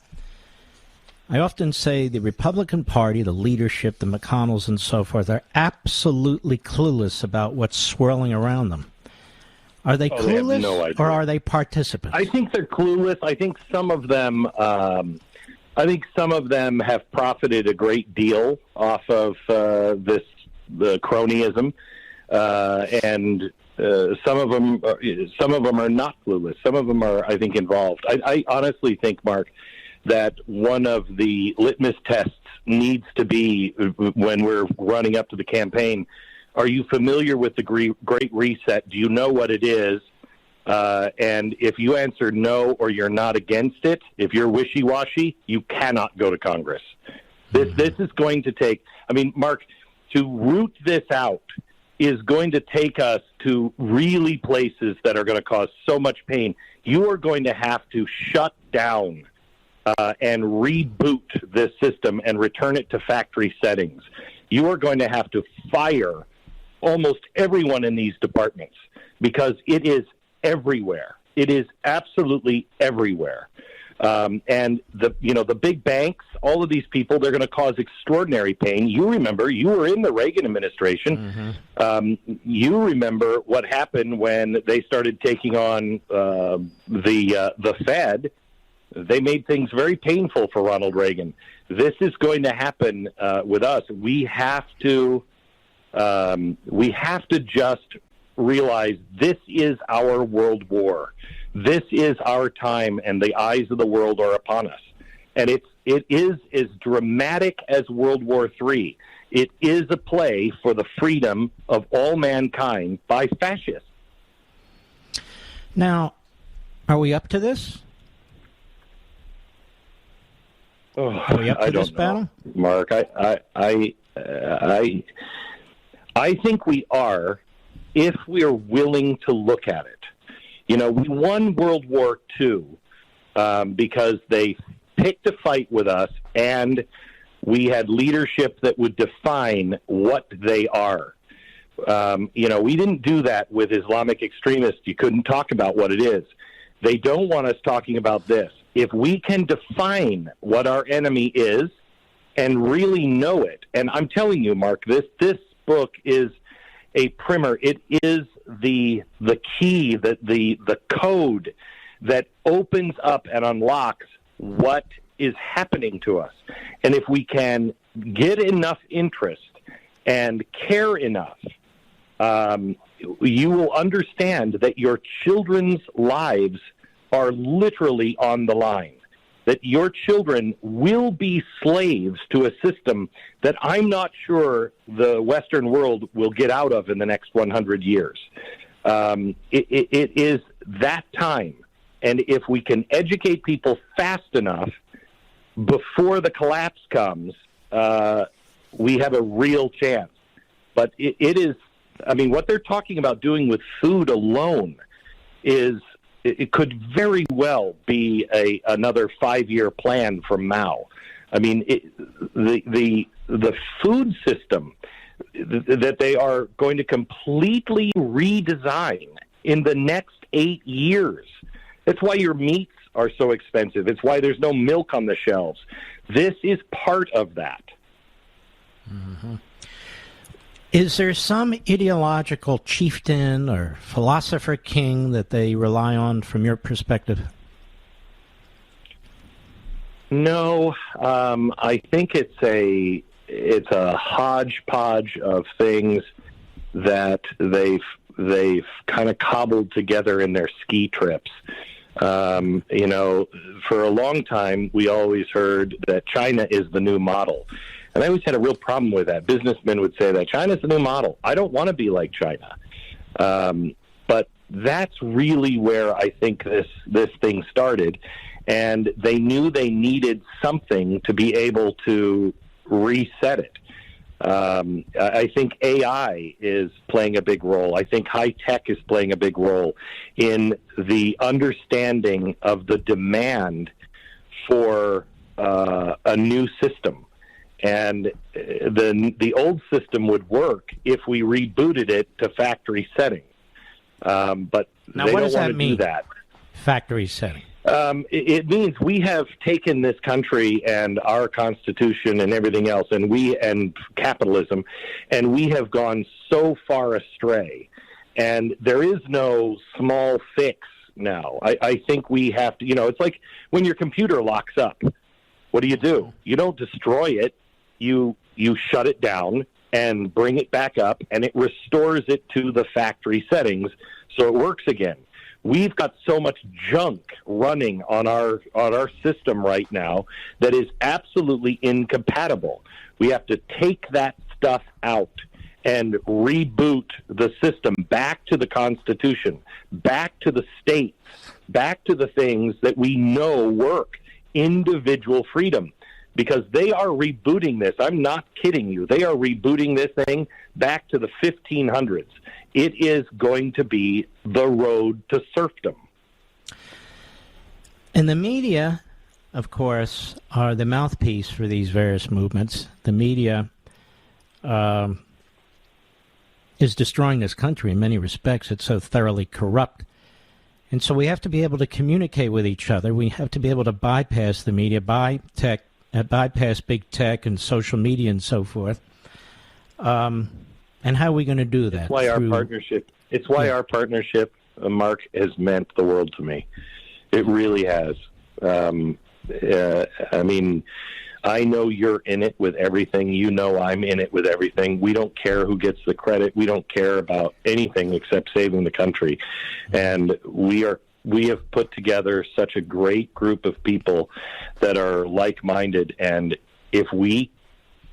I often say the Republican Party, the leadership, the McConnells and so forth, are absolutely clueless about what's swirling around them. Are they clueless, they have no idea. Or are they participants? I think they're clueless. I think some of them have profited a great deal off of the cronyism, and some of them are not clueless. Some of them are, I think, involved. I honestly think, Mark, that one of the litmus tests needs to be when we're running up to the campaign. Are you familiar with the Great Reset? Do you know what it is? And if you answer no or you're not against it, if you're wishy-washy, you cannot go to Congress. This is going to take, I mean, Mark, to root this out is going to take us to really places that are going to cause so much pain. You are going to have to shut down and reboot this system and return it to factory settings. You are going to have to fire almost everyone in these departments because it is everywhere. It is absolutely everywhere. And the big banks, all of these people, they're going to cause extraordinary pain. You remember, you were in the Reagan administration. Mm-hmm. You remember what happened when they started taking on the Fed. They made things very painful for Ronald Reagan. This is going to happen with us. We have to just realize this is our world war. This is our time, and the eyes of the world are upon us. And it is as dramatic as World War III. It is a play for the freedom of all mankind by fascists. Now, are we up to this? Are we up to this battle? Mark, I think we are, if we are willing to look at it. You know, we won World War II because they picked a fight with us, and we had leadership that would define what they are. You know, we didn't do that with Islamic extremists. You couldn't talk about what it is. They don't want us talking about this. If we can define what our enemy is and really know it, and I'm telling you, Mark, this book is a primer. It is the key, the code that opens up and unlocks what is happening to us. And if we can get enough interest and care enough, you will understand that your children's lives are literally on the line, that your children will be slaves to a system that I'm not sure the Western world will get out of in the next 100 years. It is that time. And if we can educate people fast enough before the collapse comes, we have a real chance. But it is, I mean, what they're talking about doing with food alone is, it could very well be another 5-year plan from Mao. I mean, the food system that they are going to completely redesign in the next 8 years. That's why your meats are so expensive. It's why there's no milk on the shelves. This is part of that. Mm-hmm. Is there some ideological chieftain or philosopher king that they rely on from your perspective? No, I think it's a hodgepodge of things that they've kind of cobbled together in their ski trips. You know, for a long time, we always heard that China is the new model. And I always had a real problem with that. Businessmen would say that China's the new model. I don't want to be like China. But that's really where I think this thing started. And they knew they needed something to be able to reset it. I think AI is playing a big role. I think high tech is playing a big role in the understanding of the demand for a new system. And the old system would work if we rebooted it to factory setting. But now, they what don't does want that to mean? do that. Factory setting. It means we have taken this country and our Constitution and everything else, and capitalism, and we have gone so far astray. And there is no small fix now. I think we have to, it's like when your computer locks up. What do? You don't destroy it. You shut it down and bring it back up, and it restores it to the factory settings so it works again. We've got so much junk running on our system right now that is absolutely incompatible. We have to take that stuff out and reboot the system back to the Constitution, back to the states, back to the things that we know work, individual freedom. Because they are rebooting this. I'm not kidding you. They are rebooting this thing back to the 1500s. It is going to be the road to serfdom. And the media, of course, are the mouthpiece for these various movements. The media is destroying this country in many respects. It's so thoroughly corrupt. And so we have to be able to communicate with each other. We have to be able to bypass the media, bypass big tech and social media and so forth. And how are we going to do that? It's why our partnership, Mark, has meant the world to me. It really has. I mean, I know you're in it with everything. You know I'm in it with everything. We don't care who gets the credit. We don't care about anything except saving the country. And we have put together such a great group of people that are like-minded. And if we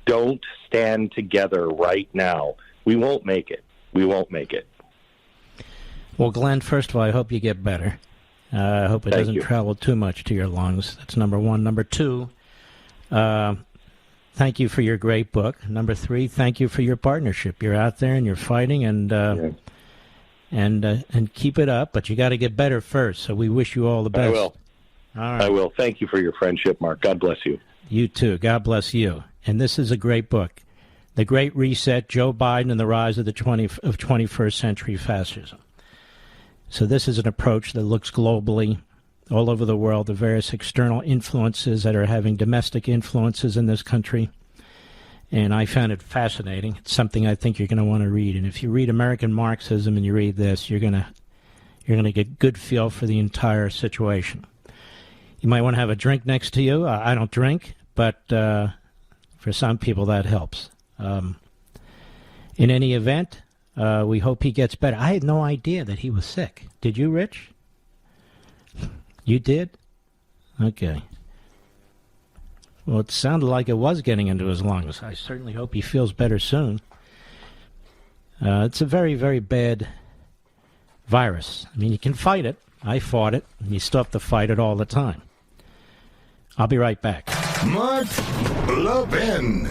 don't stand together right now, we won't make it. We won't make it. Well, Glenn, first of all, I hope you get better. I hope it doesn't travel too much to your lungs. That's number one. Number two, thank you for your great book. Number three, thank you for your partnership. You're out there and you're fighting, and keep it up. But you got to get better first. So we wish you all the best. I will. All right. I will. Thank you for your friendship, Mark. God bless you. You too. God bless you. And this is a great book, The Great Reset: Joe Biden and the Rise of the 21st Century Fascism. So this is an approach that looks globally, all over the world, the various external influences that are having domestic influences in this country. And I found it fascinating. It's something I think you're going to want to read. And if you read American Marxism and you read this, you're going to get a good feel for the entire situation. You might want to have a drink next to you. I don't drink, but for some people that helps. In any event, we hope he gets better. I had no idea that he was sick. Did you, Rich? You did? Okay. Well, it sounded like it was getting into his lungs. I certainly hope he feels better soon. It's a very, very bad virus. I mean, you can fight it. I fought it. And you still have to fight it all the time. I'll be right back. Mark Levin.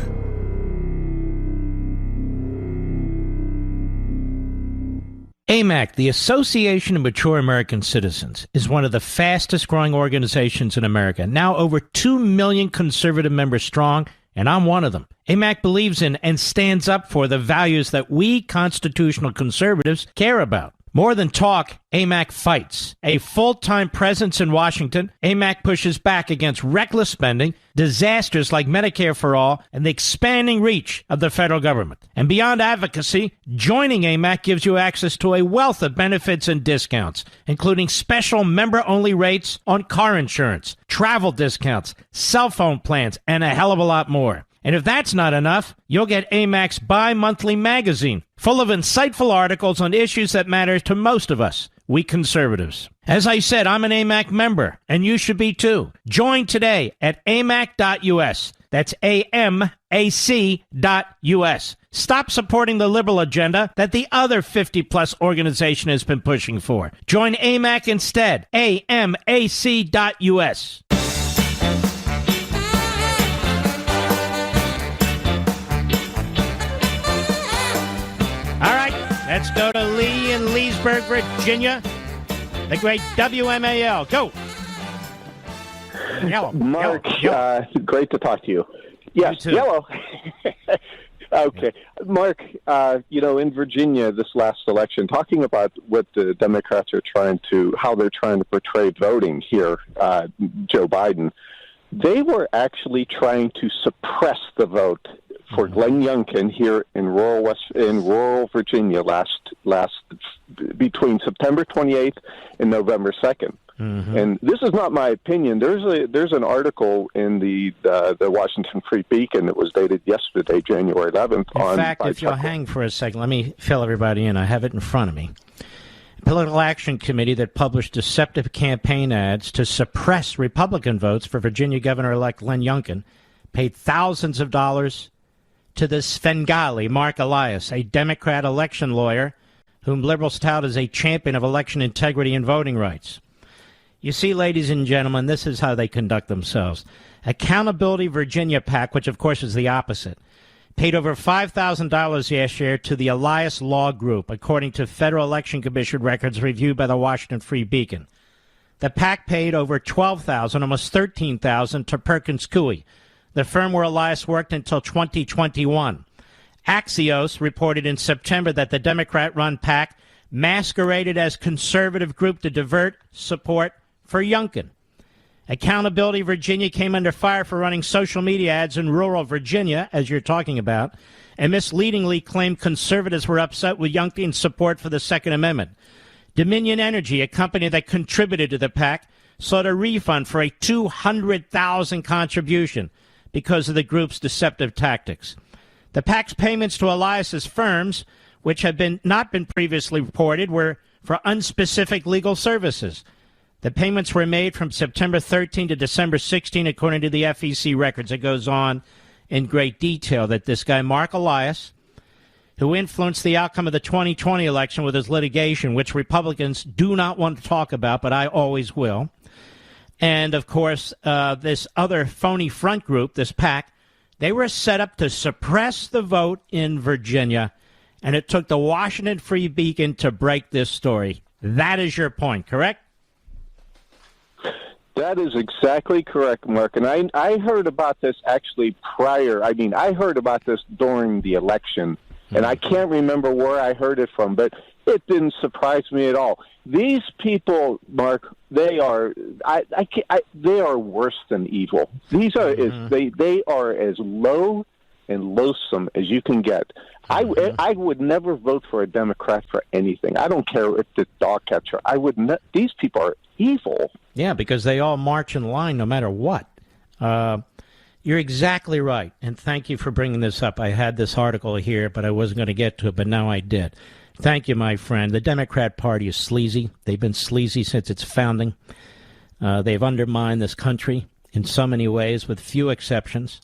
AMAC, the Association of Mature American Citizens, is one of the fastest-growing organizations in America, now over 2 million conservative members strong, and I'm one of them. AMAC believes in and stands up for the values that we constitutional conservatives care about. More than talk, AMAC fights. A full-time presence in Washington, AMAC pushes back against reckless spending, disasters like Medicare for All, and the expanding reach of the federal government. And beyond advocacy, joining AMAC gives you access to a wealth of benefits and discounts, including special member-only rates on car insurance, travel discounts, cell phone plans, and a hell of a lot more. And if that's not enough, you'll get AMAC's bi-monthly magazine, full of insightful articles on issues that matter to most of us, we conservatives. As I said, I'm an AMAC member, and you should be too. Join today at amac.us. That's AMAC.us. Stop supporting the liberal agenda that the other 50-plus organization has been pushing for. Join AMAC instead. AMAC.us. Let's go to Lee in Leesburg, Virginia. The great WMAL. Go. Yellow. Mark, yellow. Great to talk to you. Yes, yellow. Okay. Mark, in Virginia this last election, talking about what the Democrats are how they're trying to portray voting here, Joe Biden, they were actually trying to suppress the vote for Glenn Youngkin here in rural Virginia between September 28th and November 2nd. Mm-hmm. And this is not my opinion. There's an article in the Washington Free Beacon that was dated yesterday, January 11th. In fact, if you'll hang for a second, let me fill everybody in. I have it in front of me. Political Action Committee that published deceptive campaign ads to suppress Republican votes for Virginia Governor-elect Glenn Youngkin paid thousands of dollars to the Svengali, Mark Elias, a Democrat election lawyer whom liberals tout as a champion of election integrity and voting rights. You see, ladies and gentlemen, this is how they conduct themselves. Accountability Virginia PAC, which of course is the opposite, paid over $5,000 last year to the Elias Law Group, according to Federal Election Commission records reviewed by the Washington Free Beacon. The PAC paid over $12,000, almost $13,000, to Perkins Coie, the firm where Elias worked until 2021. Axios reported in September that the Democrat-run PAC masqueraded as conservative group to divert support for Youngkin. Accountability Virginia came under fire for running social media ads in rural Virginia, as you're talking about, and misleadingly claimed conservatives were upset with Youngkin's support for the Second Amendment. Dominion Energy, a company that contributed to the PAC, sought a refund for a $200,000 contribution because of the group's deceptive tactics. The PAC's payments to Elias's firms, which had not been previously reported, were for unspecific legal services. The payments were made from September 13 to December 16, according to the FEC records. It goes on in great detail that this guy, Mark Elias, who influenced the outcome of the 2020 election with his litigation, which Republicans do not want to talk about, but I always will. And, of course, this other phony front group, this PAC, they were set up to suppress the vote in Virginia, and it took the Washington Free Beacon to break this story. That is your point, correct? That is exactly correct, Mark. And I heard about this actually prior. I mean, I heard about this during the election, and I can't remember where I heard it from, but it didn't surprise me at all. These people, Mark, they are they are worse than evil. These are they are as low and loathsome as you can get. I would never vote for a Democrat for anything. I don't care if the dog catcher. I would not. These people are evil. Yeah, because they all march in line no matter what. You're exactly right, and thank you for bringing this up. I had this article here, but I wasn't going to get to it, but now I did. Thank you, my friend. The Democrat Party is sleazy. They've been sleazy since its founding. They've undermined this country in so many ways, with few exceptions.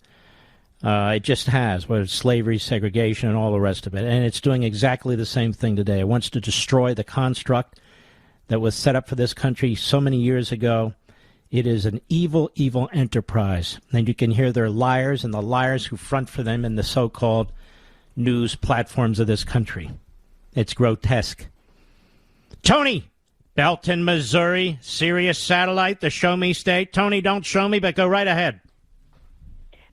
It just has, whether it's slavery, segregation, and all the rest of it. And it's doing exactly the same thing today. It wants to destroy the construct that was set up for this country so many years ago. It is an evil, evil enterprise. And you can hear their liars and the liars who front for them in the so-called news platforms of this country. It's grotesque. Tony, Belton, Missouri, Sirius Satellite, the Show Me State. Tony, don't show me, but go right ahead.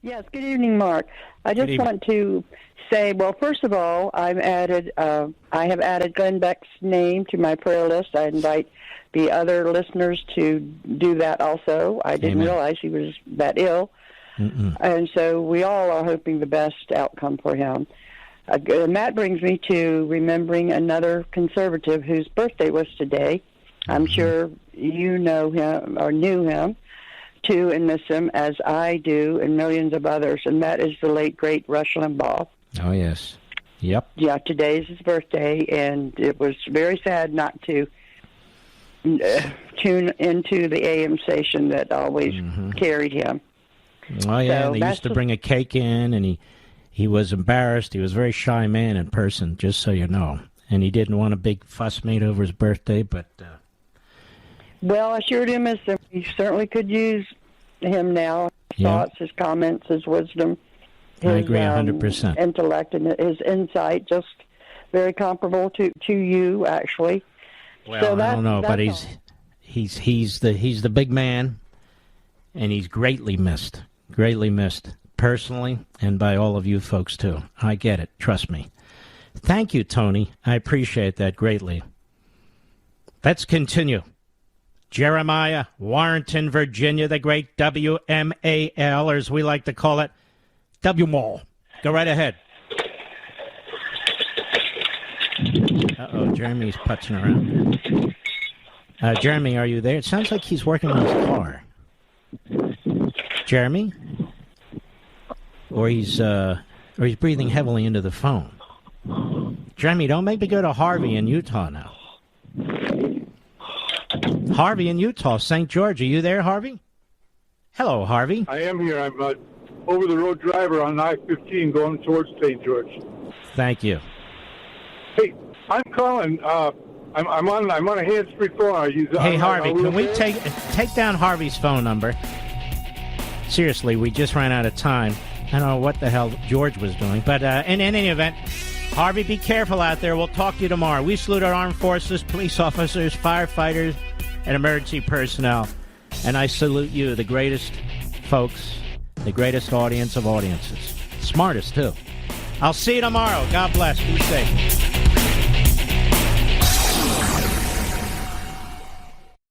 Yes, good evening, Mark. I just want to say, well, first of all, I have added Glenn Beck's name to my prayer list. I invite the other listeners to do that also. I didn't realize he was that ill. And so we all are hoping the best outcome for him. And that brings me to remembering another conservative whose birthday was today. I'm sure you know him or knew him too and miss him as I do and millions of others, and that is the late, great Rush Limbaugh. Oh, yes. Yep. Yeah, today's his birthday, and it was very sad not to tune into the AM station that always carried him. Oh, yeah, So they used to bring a cake in, and he was embarrassed. He was a very shy man in person, just so you know. And he didn't want a big fuss made over his birthday, but... Well, I sure do miss him. We certainly could use him now. His thoughts, his comments, his wisdom, his I agree 100%. Intellect, and his insight, just very comparable to you, actually. Well, so I don't know, but he's the big man, and he's greatly missed, personally, and by all of you folks, too. I get it. Trust me. Thank you, Tony. I appreciate that greatly. Let's continue. Jeremiah, Warrenton, Virginia, the great WMAL, or as we like to call it, W-Mall. Go right ahead. Uh-oh, Jeremy's putzing around. Jeremy, are you there? It sounds like he's working on his car. Jeremy? Or he's breathing heavily into the phone. Jeremy, don't make me go to Harvey in Utah now. Harvey in Utah, St. George. Are you there, Harvey? Hello, Harvey. I am here. I'm over-the-road driver on I-15 going towards St. George. Thank you. Hey, I'm calling. I'm on a hands-free phone. Hey, Harvey, can we take down Harvey's phone number? Seriously, we just ran out of time. I don't know what the hell George was doing. But in any event, Harvey, be careful out there. We'll talk to you tomorrow. We salute our armed forces, police officers, firefighters, and emergency personnel. And I salute you, the greatest folks, the greatest audience of audiences. Smartest, too. I'll see you tomorrow. God bless. Be safe.